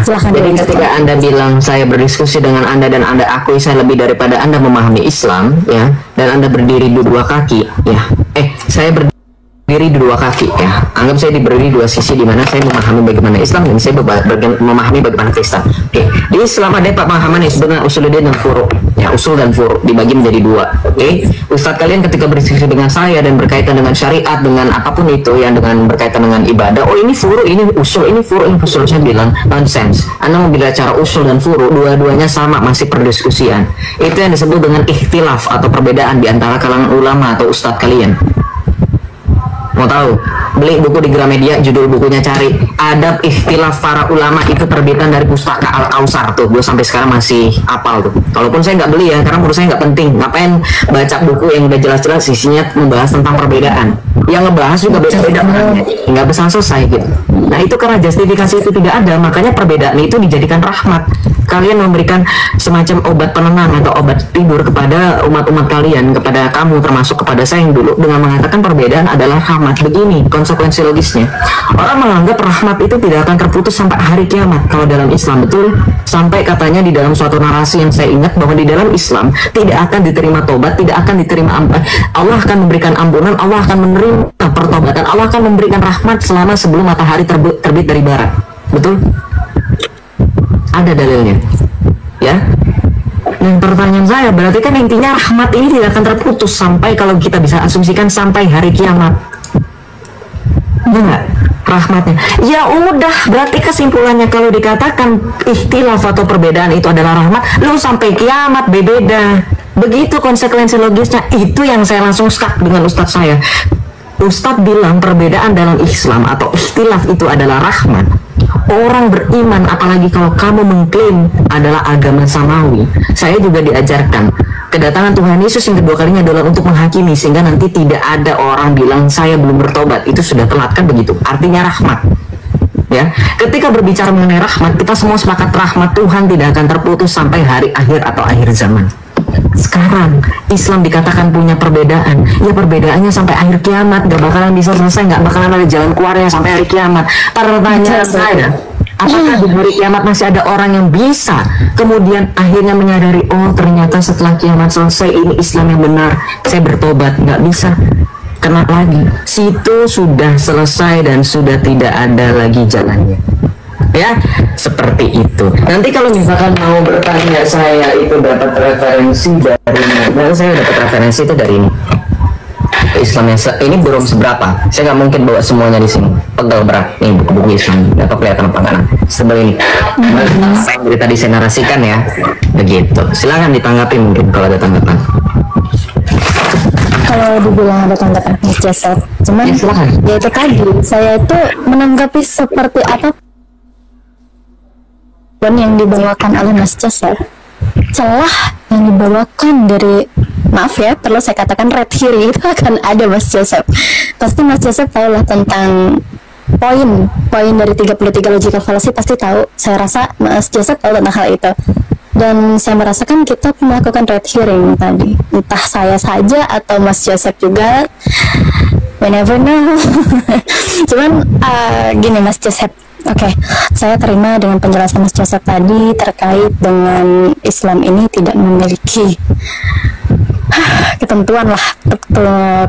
Jadi ketika Anda bilang saya berdiskusi dengan Anda dan Anda akui saya lebih daripada Anda memahami Islam ya, dan Anda berdiri di dua kaki ya, saya berdiri di dua kaki ya, anggap saya berdiri dua sisi di mana saya memahami bagaimana Islam dan saya memahami bagaimana Kristen. Oke, di Islam ada pemahaman yang sebenarnya usuluddin dan furu ya, usul dan furu dibagi menjadi dua. Oke, Ustadz kalian ketika berdiskusi dengan saya dan berkaitan dengan syariat, dengan apapun itu yang dengan berkaitan dengan ibadah, oh ini furu, ini usul, ini furu, ini usul, saya bilang nonsense. Anda membela cara usul dan furu, dua-duanya sama, masih perdiskusian. Itu yang disebut dengan ikhtilaf atau perbedaan di antara kalangan ulama atau ustadz kalian. Mau tahu? Beli buku di Gramedia, judul bukunya cari Adab Ikhtilaf Para Ulama, itu terbitan dari Pustaka Al-Kausar tuh. Gue sampai sekarang masih hafal tuh. Walaupun saya nggak beli ya, karena menurut saya nggak penting. Ngapain baca buku yang udah jelas-jelas isinya membahas tentang perbedaan? Yang ngebahas juga beda-beda, nggak bisa selesai gitu. Nah itu karena justifikasi itu tidak ada, makanya perbedaan itu dijadikan rahmat. Kalian memberikan semacam obat penenang atau obat tidur kepada umat-umat kalian, kepada kamu termasuk kepada saya yang dulu, dengan mengatakan perbedaan adalah rahmat. Begini konsekuensi logisnya, orang menganggap rahmat itu tidak akan terputus sampai hari kiamat kalau dalam Islam, betul? Sampai katanya di dalam suatu narasi yang saya ingat bahwa di dalam Islam tidak akan diterima tobat, tidak akan diterima Allah akan memberikan ampunan, Allah akan menerima pertobatan, Allah akan memberikan rahmat selama sebelum matahari terbit dari barat. Betul? Ada dalilnya ya. Nah pertanyaan saya, berarti kan intinya rahmat ini tidak akan terputus sampai, kalau kita bisa asumsikan, sampai hari kiamat. Enggak, rahmatnya ya udah, berarti kesimpulannya kalau dikatakan ikhtilaf atau perbedaan itu adalah rahmat, lu sampai kiamat beda. Begitu konsekuensi logisnya. Itu yang saya langsung stuck dengan ustadz saya. Ustadz bilang perbedaan dalam Islam atau ikhtilaf itu adalah rahmat. Orang beriman, apalagi kalau kamu mengklaim adalah agama samawi, saya juga diajarkan kedatangan Tuhan Yesus yang kedua kalinya adalah untuk menghakimi, sehingga nanti tidak ada orang bilang saya belum bertobat, itu sudah telat, kan begitu, artinya rahmat ya. Ketika berbicara mengenai rahmat, kita semua sepakat rahmat Tuhan tidak akan terputus sampai hari akhir atau akhir zaman. Sekarang Islam dikatakan punya perbedaan, ya perbedaannya sampai akhir kiamat, gak bakalan bisa selesai, gak bakalan ada jalan keluarnya sampai hari kiamat. Pertanyaan saya, apakah di hari kiamat masih ada orang yang bisa kemudian akhirnya menyadari, oh ternyata setelah kiamat selesai ini Islam yang benar, saya bertobat? Gak bisa, kena lagi. Situ sudah selesai dan sudah tidak ada lagi jalannya. Ya, seperti itu. Nanti kalau misalkan mau bertanya saya itu dapat referensi dari mana? Saya dapat referensi itu dari ini. Islam yang ini belum seberapa. Saya nggak mungkin bawa semuanya di sini. Pegal berat nih buku-buku Islam. Nggak tahu kelihatan apa nggak? Sebel ini. Apa yang dari tadi saya narasikan ya. Begitu. Silahkan ditanggapi mungkin kalau ada tanggapan. Kalau dibilang ada tanggapan Mas Joseph, cuman Ya, silakan. ya itu tadi saya itu menanggapi seperti apa pun yang dibawakan oleh Mas Joseph, celah yang dibawakan dari, maaf ya, perlu saya katakan red hearing itu akan ada Mas Joseph. Pasti Mas Joseph tahu lah tentang poin dari 33 logical fallacy, pasti tahu. Saya rasa Mas Joseph tahu tentang hal itu. Dan saya merasakan kita melakukan red hearing tadi. Entah saya saja atau Mas Joseph juga. We never know. Cuman gini Mas Joseph. Oke, saya terima dengan penjelasan Mas Joseph tadi terkait dengan Islam ini tidak memiliki ketentuan lah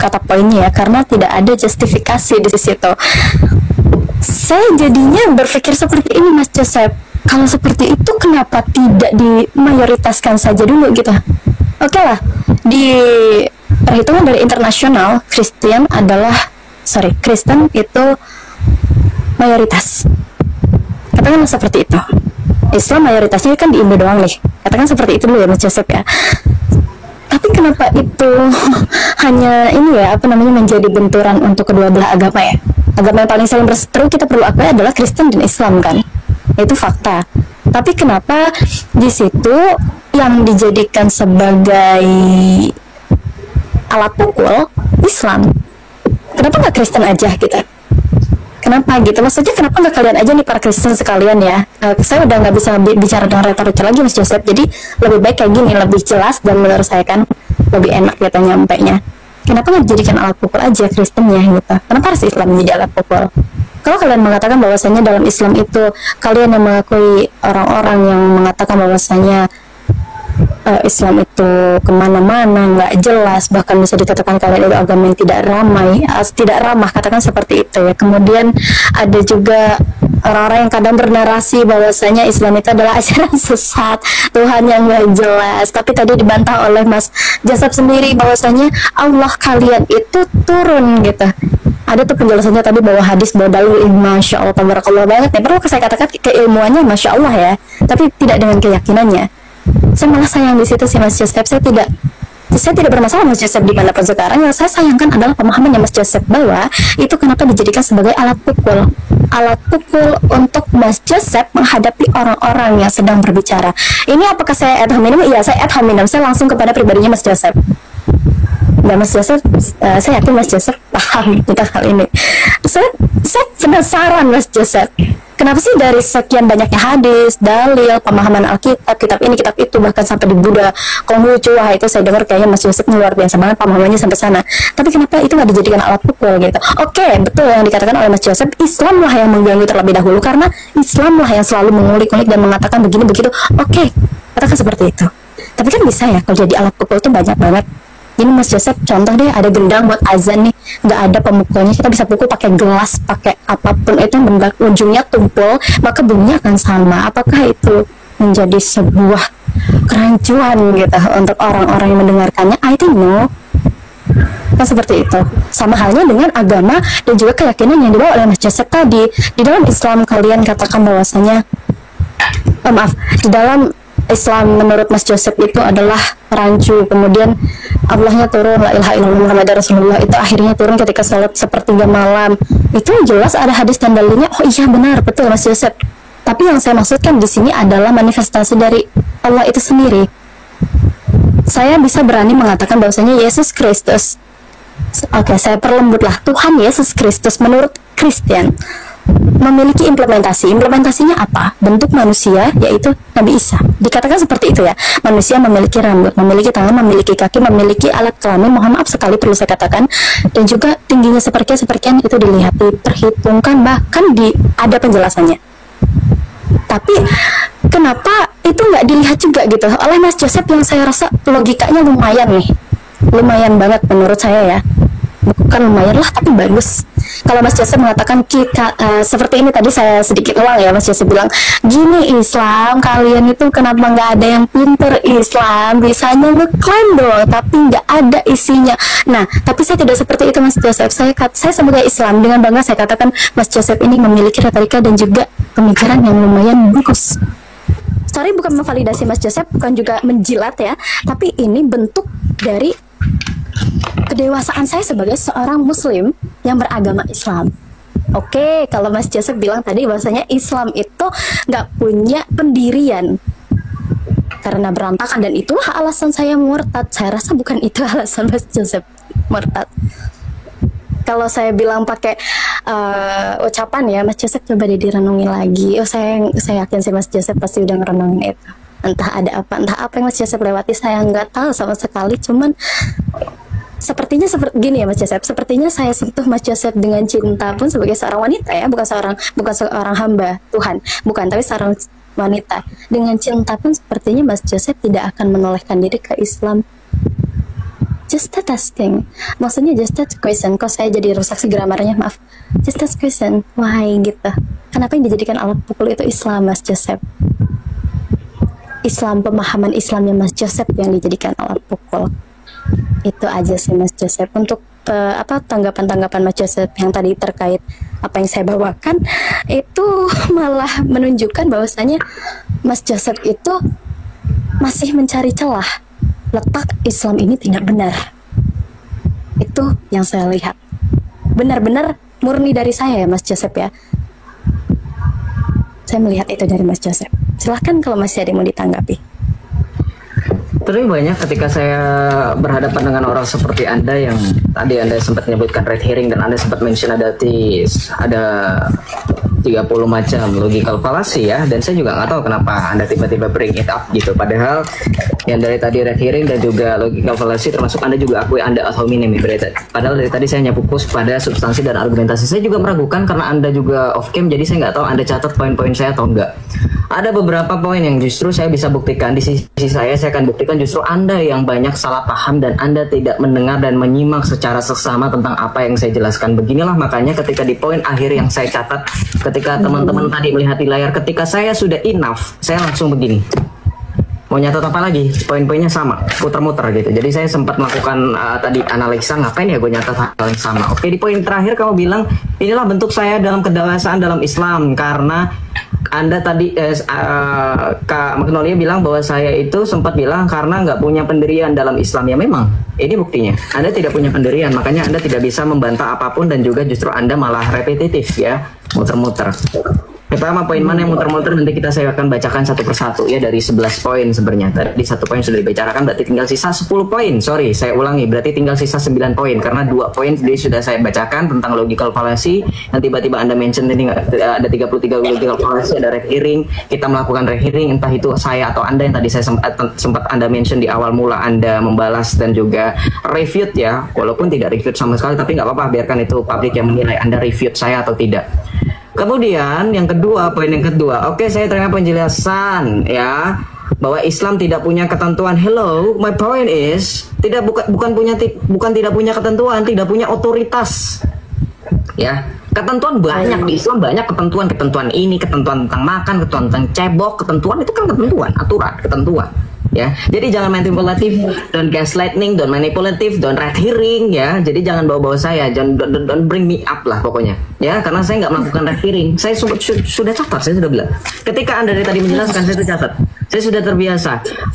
kata poinnya ya, karena tidak ada justifikasi di situ. Saya jadinya berpikir seperti ini Mas Joseph, kalau seperti itu kenapa tidak dimayoritaskan saja dulu gitu. Oke lah, di perhitungan dari internasional Kristen itu mayoritas, katakan seperti itu. Islam mayoritasnya kan di Indo doang nih, katakan seperti itu dulu ya Mas Joseph ya. Tapi kenapa itu hanya ini ya, menjadi benturan untuk kedua belah agama ya? Agama yang paling saling berseteru kita perlu akui adalah Kristen dan Islam kan, itu fakta. Tapi kenapa di situ yang dijadikan sebagai alat pukul Islam? Kenapa nggak Kristen aja gitu? Kenapa gitu? Maksudnya kenapa nggak kalian aja nih para Kristen sekalian ya? Saya udah nggak bisa bicara dengan retorika lagi Mas Joseph. Jadi lebih baik kayak gini, lebih jelas dan menurut saya kan lebih enak gitu nyampainya. Kenapa nggak dijadikan alat pukul aja Kristennya gitu? Kenapa harus Islam menjadi alat pukul? Kalau kalian mengatakan bahwasanya dalam Islam itu kalian yang mengakui orang-orang yang mengatakan bahwasanya Islam itu kemana-mana, nggak jelas, bahkan bisa dikatakan kalian itu agama yang tidak ramah, katakan seperti itu ya. Kemudian ada juga orang-orang yang kadang bernarasi bahwasanya Islam itu adalah ajaran sesat, Tuhan yang nggak jelas. Tapi tadi dibantah oleh Mas Joseph sendiri bahwasanya Allah kalian itu turun gitu. Ada tuh penjelasannya tadi bahwa hadis bahwa dalil, masya Allah, tabarakallah banget ya. Perlu saya katakan keilmuannya masya Allah ya, tapi tidak dengan keyakinannya. Saya malah sayang di situ sih Mas Joseph. Saya tidak bermasalah Mas Joseph dimanapun sekarang. Yang saya sayangkan adalah pemahamannya Mas Joseph bahwa itu kenapa dijadikan sebagai alat pukul untuk Mas Joseph menghadapi orang-orang yang sedang berbicara. Ini apakah saya ad hominem? Iya, saya ad hominem. Saya langsung kepada pribadinya Mas Joseph. Dan Mas Joseph, saya yakin Mas Joseph paham tentang hal ini. Saya penasaran Mas Joseph, kenapa sih dari sekian banyaknya hadis, dalil, pemahaman Alkitab, kitab ini, kitab itu, bahkan sampai di Buddha, Konghucu, itu saya dengar kayaknya Mas Joseph luar biasa banget pemahamannya sampai sana. Tapi kenapa itu nggak dijadikan alat pukul gitu? Oke, betul yang dikatakan oleh Mas Joseph, Islam lah yang mengganggu terlebih dahulu, karena Islam lah yang selalu mengulik-ulik dan mengatakan begini begitu. Oke, katakan seperti itu. Tapi kan bisa ya kalau jadi alat pukul itu banyak banget. Ini Mas Joseph, contoh deh, ada gendang buat azan nih, nggak ada pemukulnya, kita bisa pukul pakai gelas, pakai apapun itu yang ujungnya tumpul, maka bunyinya akan sama. Apakah itu menjadi sebuah kerancuan gitu untuk orang-orang yang mendengarkannya? I don't know. Kan seperti itu. Sama halnya dengan agama dan juga keyakinan yang dibawa oleh Mas Joseph tadi. Di dalam Islam kalian katakan bahwasanya, di dalam Islam menurut Mas Joseph itu adalah rancu, kemudian Allahnya turun, la ilaha illallah Muhammadar Rasulullah, itu akhirnya turun ketika salat sepertiga malam. Itu jelas ada hadis dan dalilnya. Oh iya benar, betul Mas Joseph. Tapi yang saya maksudkan di sini adalah manifestasi dari Allah itu sendiri. Saya bisa berani mengatakan bahwasanya Yesus Kristus, oke, saya perlembutlah, Tuhan Yesus Kristus menurut Kristen memiliki implementasinya apa? Bentuk manusia, yaitu Nabi Isa. Dikatakan seperti itu ya, manusia memiliki rambut, memiliki tangan, memiliki kaki, memiliki alat kelamin, mohon maaf sekali perlu saya katakan, dan juga tingginya seperkian itu dilihat, diperhitungkan, bahkan ada penjelasannya. Tapi kenapa itu nggak dilihat juga gitu oleh Mas Joseph, yang saya rasa logikanya lumayan banget menurut saya ya. Bukan lumayan lah, tapi bagus. Kalau Mas Joseph mengatakan kita seperti ini, tadi saya sedikit ulang ya, Mas Joseph bilang gini, Islam kalian itu kenapa nggak ada yang pinter Islam, bisanya ngeklaim dong tapi nggak ada isinya. Nah, tapi saya tidak seperti itu Mas Joseph. Saya sebagai Islam dengan bangga saya katakan Mas Joseph ini memiliki retorika dan juga pemikiran yang lumayan bagus. Sorry, bukan memvalidasi Mas Joseph, bukan juga menjilat ya, tapi ini bentuk dari kedewasaan saya sebagai seorang Muslim yang beragama Islam. Oke, kalau Mas Joseph bilang tadi bahwasanya Islam itu nggak punya pendirian karena berantakan, dan itulah alasan saya murtad. Saya rasa bukan itu alasan Mas Joseph murtad. Kalau saya bilang pakai ucapan ya, Mas Joseph coba deh direnungi lagi. Oh, saya yakin sih Mas Joseph pasti udah ngerenungin itu. Entah apa yang Mas Joseph lewati, saya nggak tahu sama sekali. Cuman sepertinya seperti gini ya Mas Joseph. Sepertinya saya sentuh Mas Joseph dengan cinta pun sebagai seorang wanita ya, bukan seorang hamba Tuhan, bukan, tapi seorang wanita. Dengan cinta pun sepertinya Mas Joseph tidak akan menolehkan diri ke Islam. Just a testing, maksudnya just a question. Kok saya jadi rusak sih gramarnya, maaf. Just a question, why gitu. Kenapa yang dijadikan alat pukul itu Islam, Mas Joseph? Islam, pemahaman Islamnya Mas Joseph yang dijadikan alat pukul. Itu aja sih Mas Joseph. Untuk tanggapan-tanggapan Mas Joseph yang tadi terkait apa yang saya bawakan, itu malah menunjukkan bahwasanya Mas Joseph itu masih mencari celah. Letak Islam ini tidak benar. Itu yang saya lihat. Benar-benar murni dari saya ya Mas Joseph ya. Saya melihat itu dari Mas Joseph. Silahkan kalau masih ada yang mau ditanggapi. Terus banyak ketika saya berhadapan dengan orang seperti Anda yang tadi Anda sempat menyebutkan red herring, dan Anda sempat mention ada 30 macam logical fallacy ya, dan saya juga nggak tahu kenapa Anda tiba-tiba bring it up gitu, padahal yang dari tadi red herring dan juga logical fallacy termasuk Anda juga akui Anda ad hominem ya, padahal dari tadi saya hanya fokus pada substansi dan argumentasi. Saya juga meragukan karena Anda juga off cam, jadi saya nggak tahu Anda catat poin-poin saya atau enggak. Ada beberapa poin yang justru saya bisa buktikan di sisi saya akan buktikan justru Anda yang banyak salah paham dan Anda tidak mendengar dan menyimak secara seksama tentang apa yang saya jelaskan. Beginilah makanya ketika di poin akhir yang saya catat, ketika teman-teman tadi melihat di layar, ketika saya sudah enough, saya langsung begini. Mau nyatat apa lagi? Poin-poinnya sama, puter-muter gitu. Jadi saya sempat melakukan tadi analisa, ngapain ya gue nyatat hal yang sama. Oke, di poin terakhir kamu bilang, inilah bentuk saya dalam kedewasaan dalam Islam, karena Anda tadi Kak Magnolia bilang bahwa saya itu sempat bilang karena nggak punya pendirian dalam Islam. Ya memang, ini buktinya. Anda tidak punya pendirian, makanya Anda tidak bisa membantah apapun dan juga justru Anda malah repetitif ya, muter-muter. Pertama, poin mana yang muter-muter nanti saya akan bacakan satu persatu ya, dari 11 poin sebenarnya. Tadi satu poin sudah dibicarakan, berarti tinggal sisa 10 poin. Sorry, saya ulangi, berarti tinggal sisa 9 poin karena 2 poin tadi sudah saya bacakan tentang logical fallacy. Dan tiba-tiba Anda mention ini ada 33 logical fallacy, ada red herring. Kita melakukan red herring, entah itu saya atau Anda yang tadi saya sempat Anda mention di awal mula, Anda membalas dan juga refute ya. Walaupun tidak refute sama sekali, tapi nggak apa-apa, biarkan itu publik yang menilai Anda refute saya atau tidak. Kemudian yang kedua, poin yang kedua, oke, saya terima penjelasan ya bahwa Islam tidak punya ketentuan. Hello, my point is bukan tidak punya ketentuan, tidak punya otoritas. Ya, ketentuan banyak di Islam, banyak ketentuan ini, ketentuan tentang makan, ketentuan tentang cebok, ketentuan itu kan ketentuan, aturan, ketentuan. Ya, jadi jangan manipulatif, don't gaslighting, don't manipulative, don't red herring ya. Jadi jangan bawa-bawa saya, don't bring me up lah pokoknya. Ya, karena saya nggak melakukan red herring. Saya sudah catat, saya sudah bilang. Ketika Anda dari tadi menjelaskan, saya sudah catat. Saya sudah terbiasa.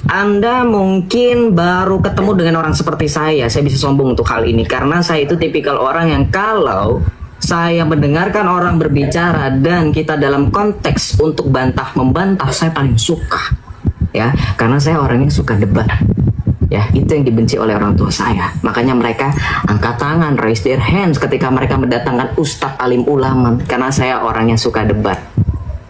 Anda mungkin baru ketemu dengan orang seperti saya bisa sombong untuk hal ini karena saya itu tipikal orang yang kalau saya mendengarkan orang berbicara dan kita dalam konteks untuk bantah-membantah, saya paling suka. Ya, karena saya orangnya suka debat. Ya, itu yang dibenci oleh orang tua saya. Makanya mereka angkat tangan, raise their hands ketika mereka mendatangkan ustadz alim ulama. Karena saya orangnya suka debat.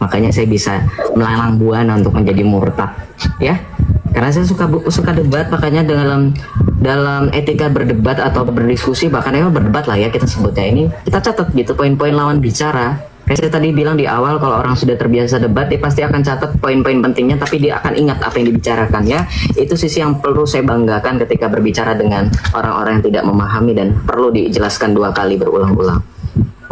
Makanya saya bisa melalang buana untuk menjadi murtad. Ya, karena saya suka debat. Makanya dalam etika berdebat atau berdiskusi, bahkan berdebat lah ya kita sebutnya ini, kita catat gitu poin-poin lawan bicara. Kayak saya tadi bilang di awal, kalau orang sudah terbiasa debat, dia pasti akan catat poin-poin pentingnya, tapi dia akan ingat apa yang dibicarakan ya. Itu sisi yang perlu saya banggakan ketika berbicara dengan orang-orang yang tidak memahami dan perlu dijelaskan 2 kali berulang-ulang.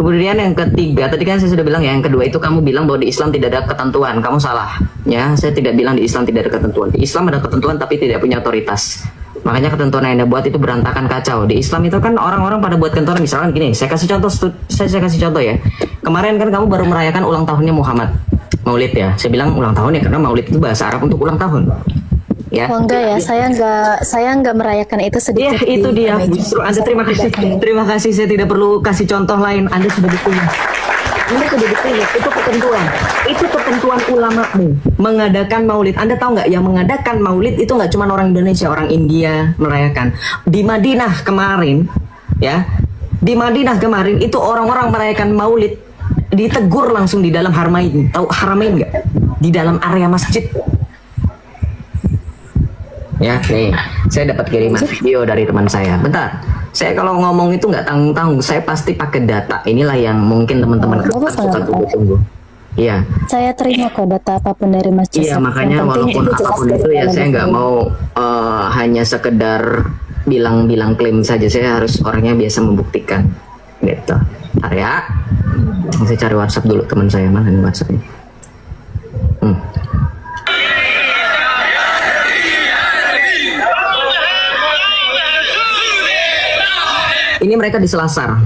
Kemudian yang ketiga, tadi kan saya sudah bilang ya, yang kedua itu kamu bilang bahwa di Islam tidak ada ketentuan. Kamu salah. Ya, saya tidak bilang di Islam tidak ada ketentuan. Di Islam ada ketentuan tapi tidak punya otoritas. Makanya ketentuan yang Anda buat itu berantakan, kacau. Di Islam itu kan orang-orang pada buat ketentuan, misalkan gini, saya kasih contoh ya. Kemarin kan kamu baru merayakan ulang tahunnya Muhammad. Maulid ya. Saya bilang ulang tahun ya karena Maulid itu bahasa Arab untuk ulang tahun. Ya. Oh enggak ya, saya enggak merayakan itu sedikit. Iya, itu dia. Justru Anda terima kasih. Saya tidak perlu kasih contoh lain. Anda sudah dipilih. Itu ketentuan. Itu ketentuan ulamamu mengadakan Maulid. Anda tahu nggak? Yang mengadakan Maulid itu nggak cuma orang Indonesia, orang India merayakan. Di Madinah kemarin, ya, di Madinah kemarin itu orang-orang merayakan Maulid ditegur langsung di dalam Haramain. Tahu Haramain nggak? Di dalam area masjid. Ya, nih, saya dapat kiriman video dari teman saya. Bentar, saya kalau ngomong itu nggak tanggung-tanggung, saya pasti pakai data. Inilah yang mungkin teman-teman suka tunggu-tunggu. Iya. Saya terima kok data apapun dari Mas Joseph. Iya, makanya walaupun apapun itu ya saya nggak mau hanya sekedar bilang-bilang klaim saja. Saya harus orangnya biasa membuktikan. Gitu. Bentar ya. Saya cari WhatsApp dulu teman saya, mana nih WhatsAppnya? Ini mereka di Selasar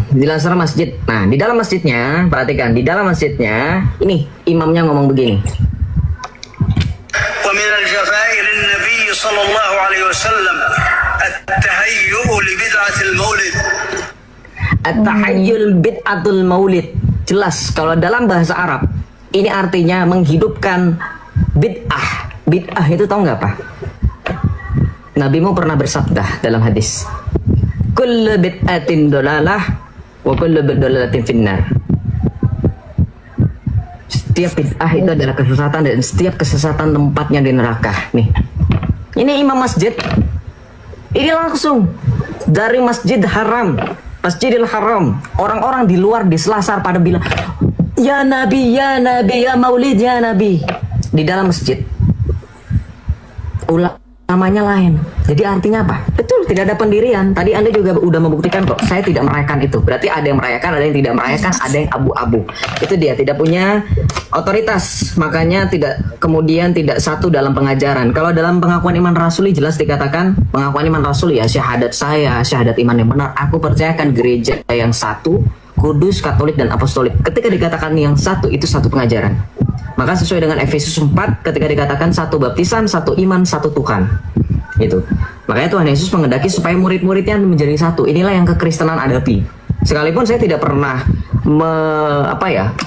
masjid. Nah, di dalam masjidnya, perhatikan, di dalam masjidnya, ini imamnya ngomong begini. ومن الجزائر النبي صلى الله عليه وسلم التهيؤ لبدعة المولد. At-tahayyul bid'atul maulid. Jelas kalau dalam bahasa Arab ini artinya menghidupkan bid'ah. Bid'ah itu tahu nggak apa? Nabimu pernah bersabda dalam hadis, kullu bid'atin dolalah wa kullu bid'alatin finnar. Setiap bid'ah itu adalah kesesatan dan setiap kesesatan tempatnya di neraka. Nih, ini imam masjid. Ini langsung dari Masjidil Haram. Orang-orang di luar di Selasar pada bilang, ya Nabi, ya Maulid, ya Nabi. Di dalam masjid namanya lain. Jadi artinya apa? Betul, tidak ada pendirian. Tadi Anda juga udah membuktikan kok. Saya tidak merayakan itu. Berarti ada yang merayakan, ada yang tidak merayakan, ada yang abu-abu. Itu dia, tidak punya otoritas. Makanya kemudian tidak satu dalam pengajaran. Kalau dalam pengakuan iman rasuli jelas dikatakan pengakuan iman rasuli ya, syahadat saya, syahadat iman yang benar. Aku percayakan gereja yang satu, kudus, katolik, dan apostolik. Ketika dikatakan yang satu, itu satu pengajaran. Maka sesuai dengan Efesus 4 ketika dikatakan satu baptisan, satu iman, satu Tuhan. Itu. Makanya Tuhan Yesus mengendaki supaya murid-muridnya menjadi satu. Inilah yang kekristenan hadapi. Sekalipun saya tidak pernah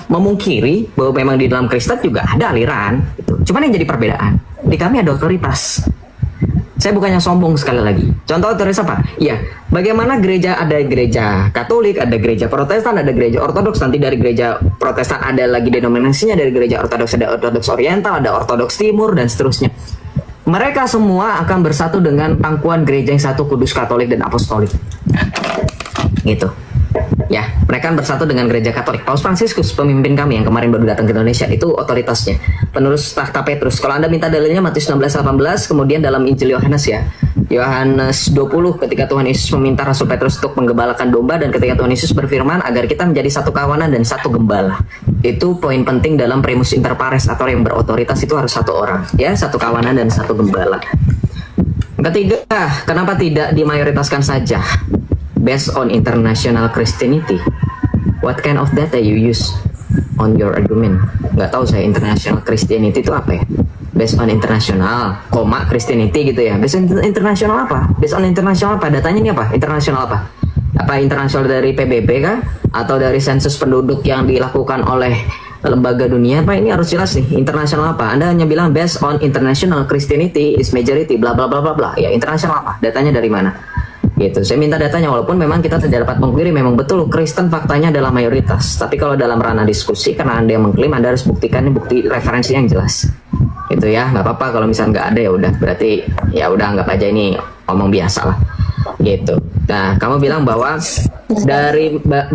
memungkiri bahwa memang di dalam Kristen juga ada aliran. Gitu. Cuman yang jadi perbedaan, di kami ada otoritas. Saya bukannya sombong sekali lagi. Contoh otoritas apa? Ya, bagaimana ada gereja Katolik, ada gereja Protestan, ada gereja Ortodoks. Nanti dari gereja Protestan ada lagi denominasinya, dari gereja Ortodoks ada Ortodoks Oriental, ada Ortodoks Timur, dan seterusnya. Mereka semua akan bersatu dengan pangkuan gereja yang satu, kudus, Katolik, dan apostolik. Gitu. Ya, mereka bersatu dengan gereja Katolik. Paus Fransiskus, pemimpin kami yang kemarin baru datang ke Indonesia, itu otoritasnya. Penerus tahta Petrus. Kalau Anda minta dalilnya Matius 16:18, kemudian dalam Injil Yohanes ya. Yohanes 20 ketika Tuhan Yesus meminta Rasul Petrus untuk menggembalakan domba, dan ketika Tuhan Yesus berfirman agar kita menjadi satu kawanan dan satu gembala. Itu poin penting dalam primus inter pares, atau yang berotoritas itu harus satu orang, ya, satu kawanan dan satu gembala. Ketiga, kenapa tidak dimayoritaskan saja? Based on international Christianity. What kind of data you use on your argument? Nggak tahu saya international Christianity itu apa ya? Based on international, Christianity gitu ya. Based on international apa? Based on international apa? Datanya ini apa? International apa? Apa internasional dari PBB kah? Atau dari sensus penduduk yang dilakukan oleh lembaga dunia? Apa ini harus jelas nih. Internasional apa? Anda hanya bilang based on international Christianity is majority bla bla bla bla bla. Ya, internasional apa? Datanya dari mana? Gitu. Saya minta datanya, walaupun memang kita tidak dapat mengkiri, memang betul Kristen faktanya adalah mayoritas. Tapi kalau dalam ranah diskusi, karena Anda yang mengklaim, Anda harus buktikan bukti referensi yang jelas. Gitu ya, nggak apa-apa kalau misalnya nggak ada ya udah, berarti ya udah anggap aja ini omong biasa lah. Gitu. Nah, kamu bilang bahwa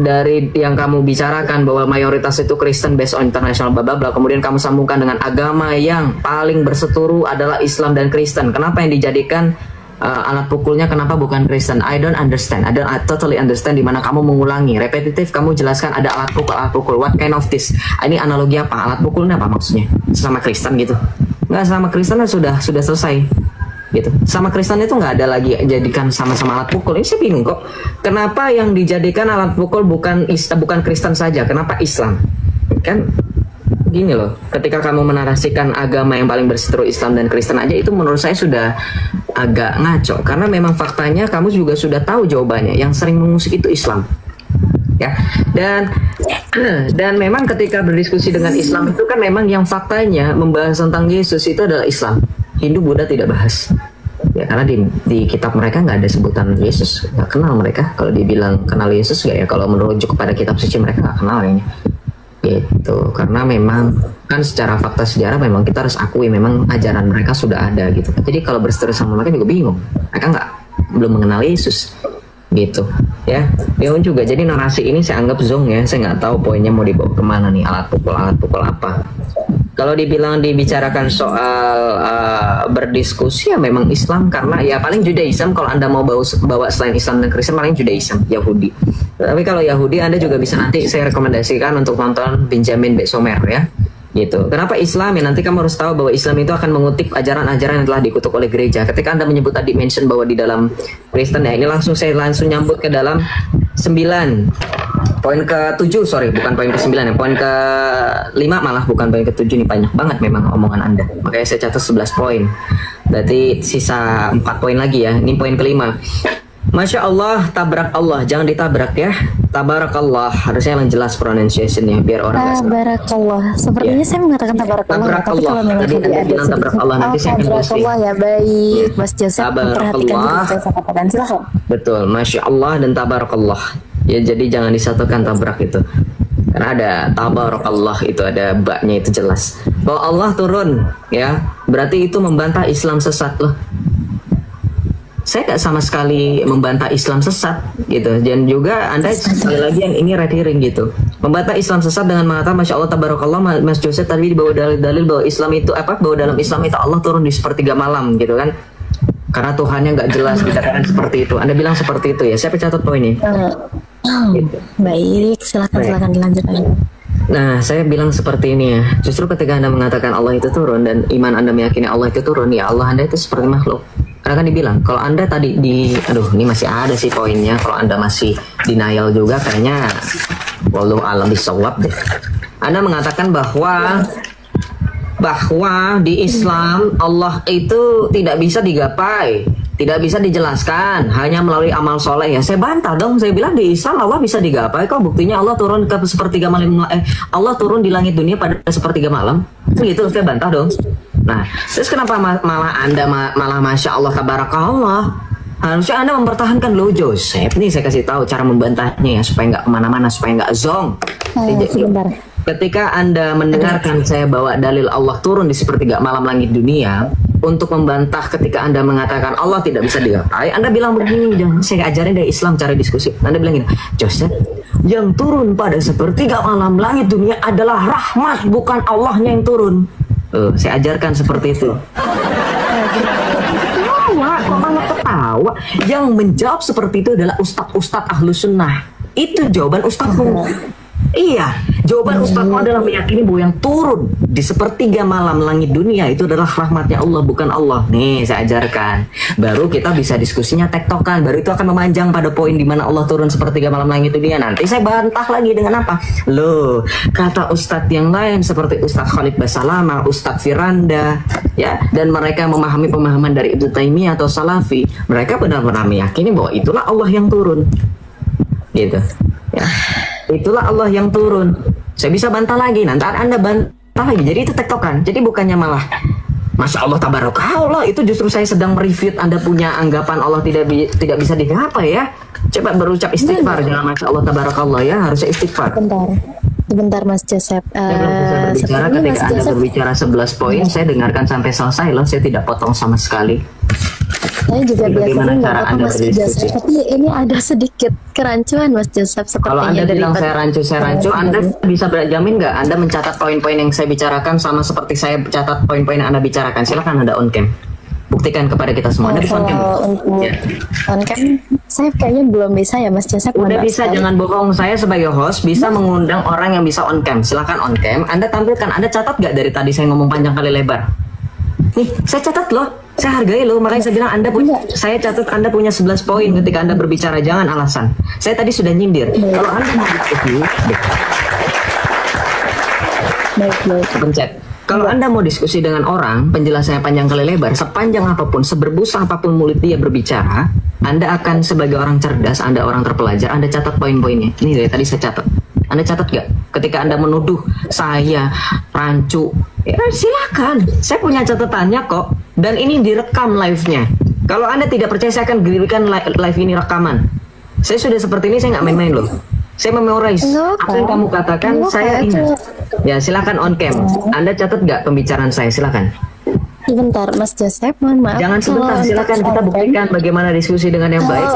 dari yang kamu bicarakan bahwa mayoritas itu Kristen based on international bla bla bla, kemudian kamu sambungkan dengan agama yang paling berseteru adalah Islam dan Kristen. Kenapa yang dijadikan alat pukulnya kenapa bukan Kristen? I don't understand. I totally understand di mana kamu mengulangi, repetitif kamu jelaskan ada alat pukul. What kind of this? Ini analogi apa? Alat pukulnya apa maksudnya? Sama Kristen gitu? Nggak, sama Kristen sudah selesai gitu. Sama Kristen itu nggak ada lagi jadikan sama-sama alat pukul. Ini saya bingung kok. Kenapa yang dijadikan alat pukul bukan Kristen saja? Kenapa Islam? Kan gini loh, ketika kamu menarasikan agama yang paling berseteru Islam dan Kristen aja, itu menurut saya sudah agak ngaco, karena memang faktanya kamu juga sudah tahu jawabannya, yang sering mengusik itu Islam ya. Dan memang ketika berdiskusi dengan Islam itu kan memang yang faktanya membahas tentang Yesus itu adalah Islam. Hindu, Buddha tidak bahas ya, karena di kitab mereka nggak ada sebutan Yesus, nggak kenal mereka. Kalau dibilang kenal Yesus nggak ya, kalau merujuk kepada kitab suci mereka nggak kenal kayaknya gitu. Karena memang kan secara fakta sejarah memang kita harus akui memang ajaran mereka sudah ada gitu. Jadi kalau berseteru sama mereka juga bingung, mereka belum mengenal Yesus gitu ya, bingung juga. Jadi narasi ini saya anggap zong ya, saya nggak tahu poinnya mau dibawa kemana nih, alat pukul apa. Kalau dibilang dibicarakan soal berdiskusi ya memang Islam, karena ya paling Judaism. Kalau Anda mau bawa selain Islam dan Kristen paling Judaism, Yahudi. Tapi kalau Yahudi Anda juga bisa, nanti saya rekomendasikan untuk nonton Benjamin Besomer ya gitu. Kenapa Islam ya? Nanti kamu harus tahu bahwa Islam itu akan mengutip ajaran-ajaran yang telah dikutuk oleh gereja. Ketika Anda menyebut tadi mention bahwa di dalam Kristen ya, ini saya langsung nyambut ke dalam 9 poin ke-7, sorry, bukan poin ke-9 ya, poin ke-5 malah, bukan poin ke-7. Nih banyak banget memang omongan Anda, makanya saya catat 11 poin, berarti sisa 4 poin lagi ya. Ini poin ke-5. Masya Allah, tabrak Allah, jangan ditabrak ya. Tabarakallah, harusnya yang jelas pronunciation-nya biar orang nggak salah. Tabarakallah, sepertinya saya mengatakan tabarakallah, tapi Tabarakallah. kalau memang Tadi tadi Anda ada bilang tabarakallah, nanti saya akan tabarakallah ya, baik Mas Joseph, memperhatikan juga saya katakan, silahkan. Betul, Masya Allah dan tabarakallah ya, jadi jangan disatukan tabrak itu, karena ada tabarakallah itu ada baknya, itu jelas bahwa Allah turun ya, berarti itu membantah Islam sesat loh. Saya nggak sama sekali membantah Islam sesat gitu, dan juga Anda sekali lagi yang ini red herring gitu, membantah Islam sesat dengan mengatakan Masya Allah tabarakallah. Mas Joseph tadi dibawa dalil-dalil bahwa Islam itu bahwa dalam Islam itu Allah turun di sepertiga malam gitu kan, karena Tuhannya nggak jelas dikatakan seperti itu. Anda bilang seperti itu ya, saya catat poin ini. Gitu. Baik, silakan dilanjutkan. Nah, saya bilang seperti ini ya, justru ketika Anda mengatakan Allah itu turun dan iman Anda meyakini Allah itu turun, ya Allah Anda itu seperti makhluk. Karena kan dibilang, kalau Anda tadi ini masih ada sih poinnya, kalau Anda masih denial juga kayaknya wallahu alam bisawab deh. Anda mengatakan bahwa di Islam Allah itu tidak bisa digapai, tidak bisa dijelaskan hanya melalui amal soleh ya. Saya bantah dong, saya bilang di Islam Allah bisa digapai kok, buktinya Allah turun ke sepertiga malam, Allah turun di langit dunia pada sepertiga malam, gitu. Saya bantah dong. Nah, terus kenapa malah Anda malah Masya Allah tabarakallah? Harusnya Anda mempertahankan loh Joseph. Nih saya kasih tahu cara membantahnya ya, supaya nggak kemana-mana, supaya nggak zong. Sebentar. Ketika Anda mendengarkan saya bawa dalil Allah turun di sepertiga malam langit dunia untuk membantah ketika Anda mengatakan Allah tidak bisa digapai, Anda bilang begini, jangan saya ajarin dari Islam cara diskusi. Anda bilang gini, Joseph, yang turun pada sepertiga malam langit dunia adalah rahmat, bukan Allahnya yang turun. Saya ajarkan seperti itu. Kok malah ketawa? Yang menjawab seperti itu adalah ustadz ahlus sunnah. Itu jawaban ustadzmu. Iya, jawaban ustadzmu adalah meyakini bahwa yang turun di sepertiga malam langit dunia itu adalah rahmatnya Allah, bukan Allah. Nih saya ajarkan. Baru kita bisa diskusinya tektokan. Baru itu akan memanjang pada poin di mana Allah turun sepertiga malam langit dunia. Nanti saya bantah lagi dengan apa? Loh, kata ustadz yang lain seperti Ustadz Khalid Basalama, Ustadz Firanda, ya, dan mereka memahami pemahaman dari Ibnu Taimiyah atau Salafi. Mereka benar-benar meyakini bahwa itulah Allah yang turun. Gitu. Ya. Itulah Allah yang turun. Saya bisa bantah lagi, nanti Anda bantah lagi. Jadi itu tektokan. Jadi bukannya malah Masya Allah tabarakallah, itu justru saya sedang merefute Anda punya anggapan Allah tidak bisa digapai ya. Coba berucap istighfar, jangan Masya Allah tabarakallah ya, harusnya istighfar. Sebentar Mas Joseph. Ketika Anda berbicara 11 poin, saya dengarkan sampai selesai loh, saya tidak potong sama sekali. Saya juga biasanya nggak potong Mas berdiskusi? Joseph, tapi ini ada sedikit kerancuan Mas Joseph. Kalau Anda bilang saya rancu, Anda bisa berjamin nggak Anda mencatat poin-poin yang saya bicarakan sama seperti saya catat poin-poin yang Anda bicarakan? Silakan Anda on cam. Buktikan kepada kita semua. Anda bisa on cam? Kalau untuk Ya. on cam, saya kayaknya belum bisa ya Mas Joseph. Udah Maaf bisa, sekali. jangan bohong. Saya sebagai host bisa mengundang orang yang bisa on cam. Silakan on cam. Anda tampilkan. Anda catat gak dari tadi saya ngomong panjang kali lebar? Nih, saya catat loh. Saya hargai loh. Makanya saya bilang Anda punya. Saya catat Anda punya 11 poin ketika Anda berbicara. Jangan alasan. Saya tadi sudah nyindir. Kalau Anda mau diskusi, Baik. pencet. Kalau Anda mau diskusi dengan orang, penjelasannya panjang kali lebar, sepanjang apapun, seberbusa apapun mulut dia berbicara, Anda akan sebagai orang cerdas, Anda orang terpelajar, Anda catat poin-poinnya. Ini dari tadi saya catat. Anda catat gak? Ketika Anda menuduh saya rancu, ya silakan. Saya punya catatannya kok. Dan ini direkam live-nya. Kalau Anda tidak percaya, saya akan berikan live ini rekaman. Saya sudah seperti ini, saya nggak main-main loh. Saya memorize apa yang kamu katakan, saya ingat. Ya, silakan on cam. Anda catat nggak pembicaraan saya? Silakan. Sebentar, Mas Joseph, mohon maaf. Jangan sebentar, Kalau silakan untuk kita on cam, buktikan bagaimana diskusi dengan yang baik.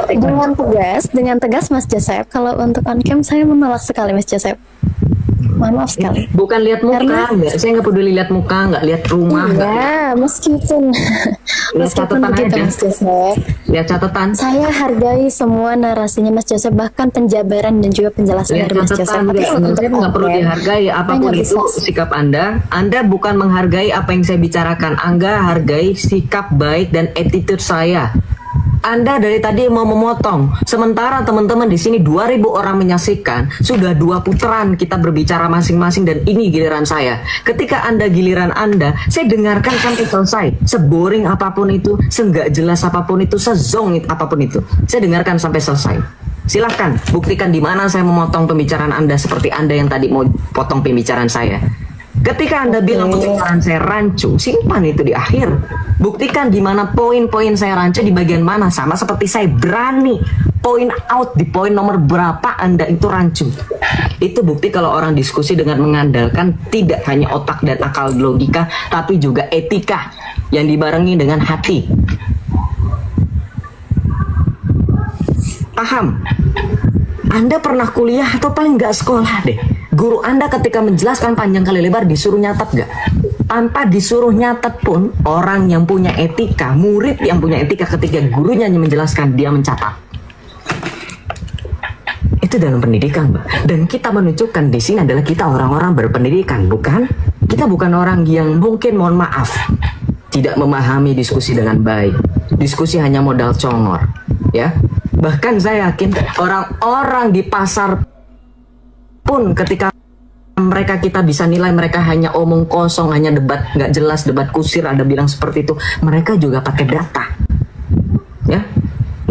dengan tegas Mas Joseph. Kalau untuk on cam saya menolak sekali Mas Joseph. Mohon maaf sekali. Bukan lihat muka, Karena- nggak. Saya nggak peduli lihat muka, nggak lihat rumah, nggak Iya, meskipun catatan begitu aja. Mas Joseph, lihat catatan. saya hargai semua narasinya Mas Joseph, bahkan penjabaran dan juga penjelasan Lihat dari Mas Joseph. catatan, Tapi nggak. untuk Saya nggak perlu on cam, dihargai. saya Apapun nggak itu bisa. sikap Anda. Anda bukan menghargai apa yang saya bicarakan. Anda hargai sikap baik dan attitude saya. Anda dari tadi mau memotong, sementara teman-teman di sini 2000 orang menyaksikan, sudah 2 putaran kita berbicara masing-masing dan ini giliran saya. Ketika Anda giliran Anda, saya dengarkan sampai selesai. Seboring apapun itu, seenggak jelas apapun itu, sezong apapun itu, saya dengarkan sampai selesai. Silahkan buktikan di mana saya memotong pembicaraan Anda seperti Anda yang tadi mau potong pembicaraan saya. Ketika Anda bilang pembicaraan saya rancu, simpan itu di akhir. Buktikan di mana poin-poin saya rancu, di bagian mana. Sama seperti saya berani point out di poin nomor berapa Anda itu rancu. Itu bukti kalau orang diskusi dengan mengandalkan tidak hanya otak dan akal logika, tapi juga etika yang dibarengi dengan hati. Paham? Anda pernah kuliah atau paling nggak sekolah deh. Guru Anda ketika menjelaskan panjang kali lebar disuruh nyatet nggak? Tanpa disuruh nyatet pun, orang yang punya etika, murid yang punya etika ketika gurunya menjelaskan, dia mencatat. Itu dalam pendidikan, Mbak. Dan kita menunjukkan di sini adalah kita orang-orang berpendidikan, bukan? Kita bukan orang yang mungkin, mohon maaf, tidak memahami diskusi dengan baik. Diskusi hanya modal congor, ya. Bahkan saya yakin orang-orang di pasar pun ketika mereka kita bisa nilai mereka hanya omong kosong, hanya debat nggak jelas, debat kusir, Anda bilang seperti itu, mereka juga pakai data, ya.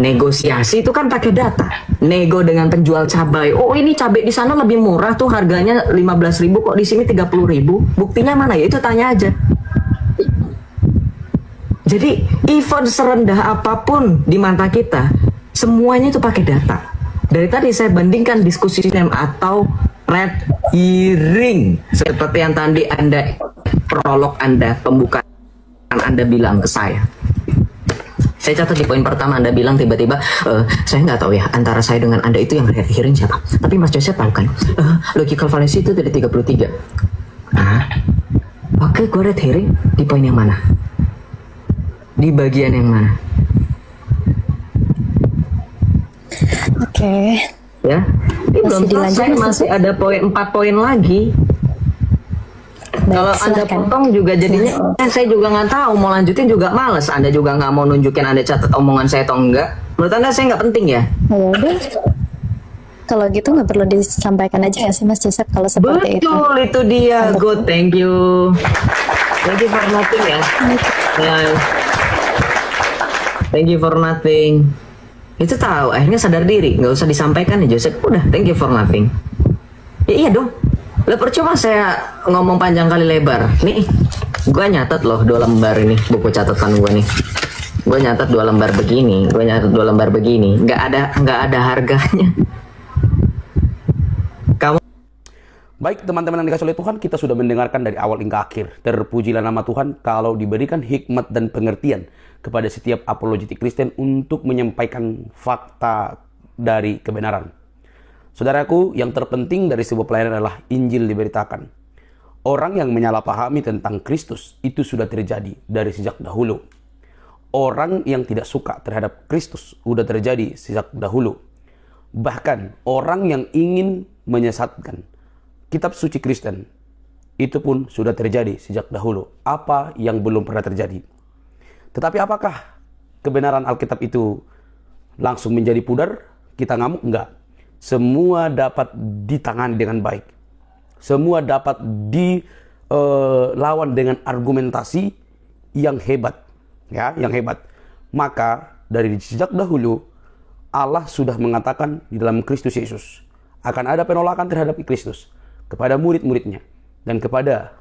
Negosiasi itu kan pakai data. Nego dengan penjual cabai. Oh, ini cabai di sana lebih murah tuh, harganya 15.000, kok di sini 30.000. Buktinya mana ya? Itu tanya aja. Jadi event serendah apapun di mata kita, semuanya itu pakai data. Dari tadi saya bandingkan diskusi sistem atau red hearing seperti yang tadi Anda prolog Anda, pembukaan Anda bilang ke saya. Saya catat di poin pertama Anda bilang tiba-tiba, saya nggak tahu ya antara saya dengan Anda itu yang red hearing siapa. Tapi Mas Joseph tahu kan, logical fallacy itu dari 33. Oke, gue red hearing di poin yang mana? Di bagian yang mana? Oke. Ya, ini belum Masih selesai, dilanjut, masih ada 4 poin lagi. Baik, Kalau Anda silakan. potong juga jadinya, saya juga nggak tahu, mau lanjutin juga males. Anda juga nggak mau nunjukin Anda catat omongan saya atau enggak. Menurut Anda saya nggak penting ya? Ya udah. Kalau gitu nggak perlu disampaikan aja ya sih Mas Joseph kalau seperti itu. Betul, itu dia. Good, thank you. Thank you for nothing ya. Ya. Thank you for nothing. Itu tahu, akhirnya sadar diri, nggak usah disampaikan ya Joseph. Udah, thank you for nothing. Ya, iya dong. Lah percuma saya ngomong panjang kali lebar. Nih, gue nyatet loh 2 lembar ini buku catatan gue nih. Gue nyatet 2 lembar begini, gue nyatet 2 lembar begini. Nggak ada harganya. Kamu Baik teman-teman yang dikasih oleh Tuhan, kita sudah mendengarkan dari awal hingga akhir. Terpujilah nama Tuhan kalau diberikan hikmat dan pengertian kepada setiap apologetik Kristen untuk menyampaikan fakta dari kebenaran. Saudaraku, yang terpenting dari sebuah pelayanan adalah Injil diberitakan. Orang yang menyalahpahami tentang Kristus itu sudah terjadi dari sejak dahulu. orang yang tidak suka terhadap Kristus udah terjadi sejak dahulu. Bahkan orang yang ingin menyesatkan kitab suci Kristen itu pun sudah terjadi sejak dahulu. Apa yang belum pernah terjadi? Tetapi apakah kebenaran Alkitab itu langsung menjadi pudar? Kita ngamuk? Enggak. Semua dapat ditangani dengan baik. Semua dapat dilawan dengan argumentasi yang hebat. Ya, yang hebat. Maka dari sejak dahulu Allah sudah mengatakan di dalam Kristus Yesus akan ada penolakan terhadap Kristus kepada murid-muridnya dan kepada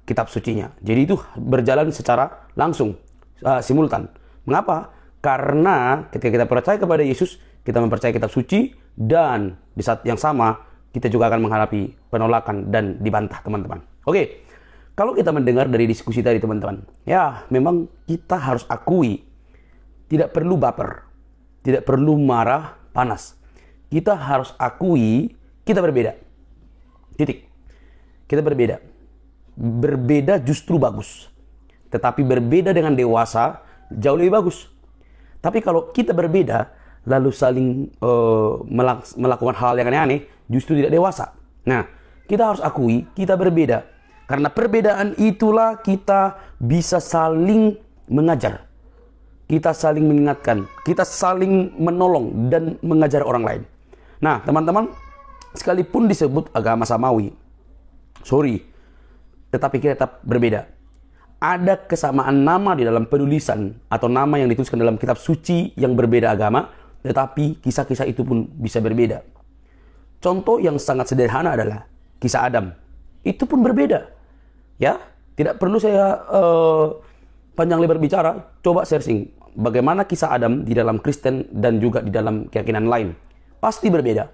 kitab sucinya. Jadi itu berjalan secara langsung, simultan. Mengapa? Karena ketika kita percaya kepada Yesus, kita mempercayai kitab suci, dan di saat yang sama kita juga akan menghadapi penolakan dan dibantah, teman-teman. Oke, kalau kita mendengar dari diskusi tadi, teman-teman, ya memang kita harus akui tidak perlu baper, tidak perlu marah, panas. Kita harus akui kita berbeda. Titik. Kita berbeda. Berbeda justru bagus. Tetapi berbeda dengan dewasa jauh lebih bagus. Tapi kalau kita berbeda lalu saling melakukan hal yang aneh-aneh, justru tidak dewasa. Nah, kita harus akui kita berbeda. Karena perbedaan itulah kita bisa saling mengajar. Kita saling mengingatkan. Kita saling menolong dan mengajar orang lain. Nah, teman-teman, sekalipun disebut agama samawi, tetapi kita tetap berbeda. Ada kesamaan nama di dalam penulisan atau nama yang dituliskan dalam kitab suci yang berbeda agama, tetapi kisah-kisah itu pun bisa berbeda. Contoh yang sangat sederhana adalah kisah Adam. Itu pun berbeda. Ya, tidak perlu saya panjang lebar bicara, coba searching bagaimana kisah Adam di dalam Kristen dan juga di dalam keyakinan lain. Pasti berbeda.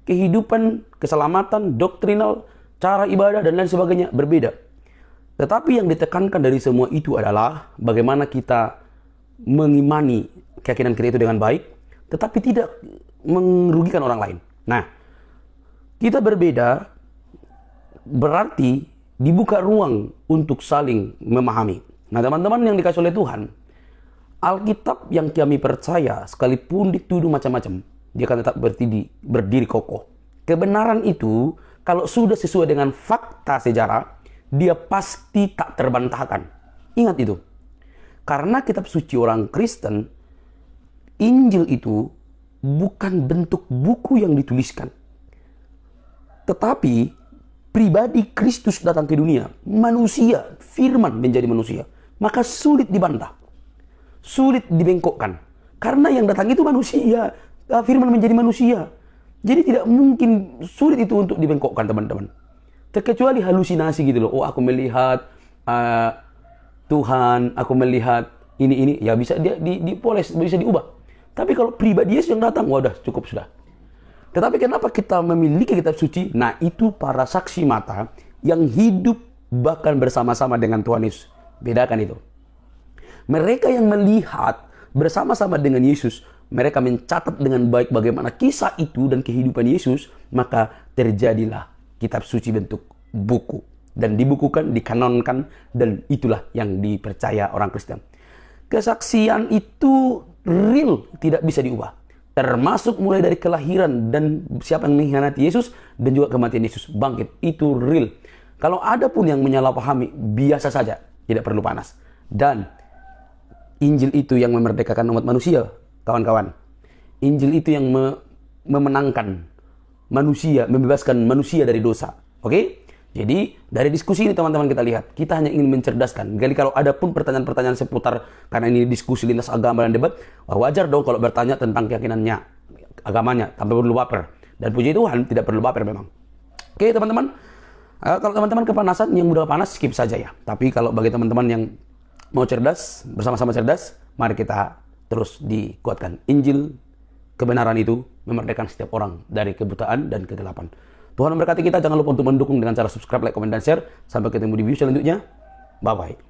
Kehidupan, keselamatan, doktrinal, cara ibadah dan lain sebagainya berbeda. Tetapi yang ditekankan dari semua itu adalah bagaimana kita mengimani keyakinan kita itu dengan baik, tetapi tidak merugikan orang lain. Nah, kita berbeda berarti dibuka ruang untuk saling memahami. Nah, teman-teman yang dikasih oleh Tuhan, Alkitab yang kami percaya sekalipun dituduh macam-macam, dia akan tetap berdiri kokoh. Kebenaran itu kalau sudah sesuai dengan fakta sejarah, dia pasti tak terbantahkan. Ingat itu. Karena kitab suci orang Kristen, Injil itu bukan bentuk buku yang dituliskan, tetapi pribadi Kristus datang ke dunia, manusia, firman menjadi manusia, maka sulit dibantah, sulit dibengkokkan, karena yang datang itu manusia, firman menjadi manusia. Jadi tidak mungkin, sulit itu untuk dibengkokkan, teman-teman. Terkecuali halusinasi gitu loh. Oh, aku melihat Tuhan, aku melihat ini, ya bisa dipoles, bisa diubah. Tapi kalau pribadi Yesus yang datang, wadah, cukup sudah. Tetapi kenapa kita memiliki kitab suci? Nah, itu para saksi mata yang hidup bahkan bersama-sama dengan Tuhan Yesus. Bedakan itu. Mereka yang melihat bersama-sama dengan Yesus, mereka mencatat dengan baik bagaimana kisah itu dan kehidupan Yesus, maka terjadilah kitab suci bentuk buku. Dan dibukukan, dikanonkan, dan itulah yang dipercaya orang Kristen. Kesaksian itu real, tidak bisa diubah. Termasuk mulai dari kelahiran dan siapa yang mengkhianati Yesus dan juga kematian Yesus bangkit. Itu real. Kalau ada pun yang menyalahpahami, biasa saja. Tidak perlu panas. Dan Injil itu yang memerdekakan umat manusia, kawan-kawan. Injil itu yang memenangkan manusia, membebaskan manusia dari dosa. Oke? Jadi, dari diskusi ini teman-teman kita lihat, kita hanya ingin mencerdaskan. Jadi kalau ada pun pertanyaan-pertanyaan seputar, karena ini diskusi lintas agama dan debat, wajar dong kalau bertanya tentang keyakinannya, agamanya, tanpa perlu baper. Dan puji Tuhan, tidak perlu baper memang. Oke teman-teman, kalau teman-teman kepanasan, yang mudah panas, skip saja ya. Tapi kalau bagi teman-teman yang mau cerdas, bersama-sama cerdas, mari kita terus dikuatkan. Injil, kebenaran itu memerdekakan setiap orang dari kebutaan dan kegelapan. Tuhan memberkati kita. Jangan lupa untuk mendukung dengan cara subscribe, like, komen, dan share. Sampai ketemu di video selanjutnya. Bye-bye.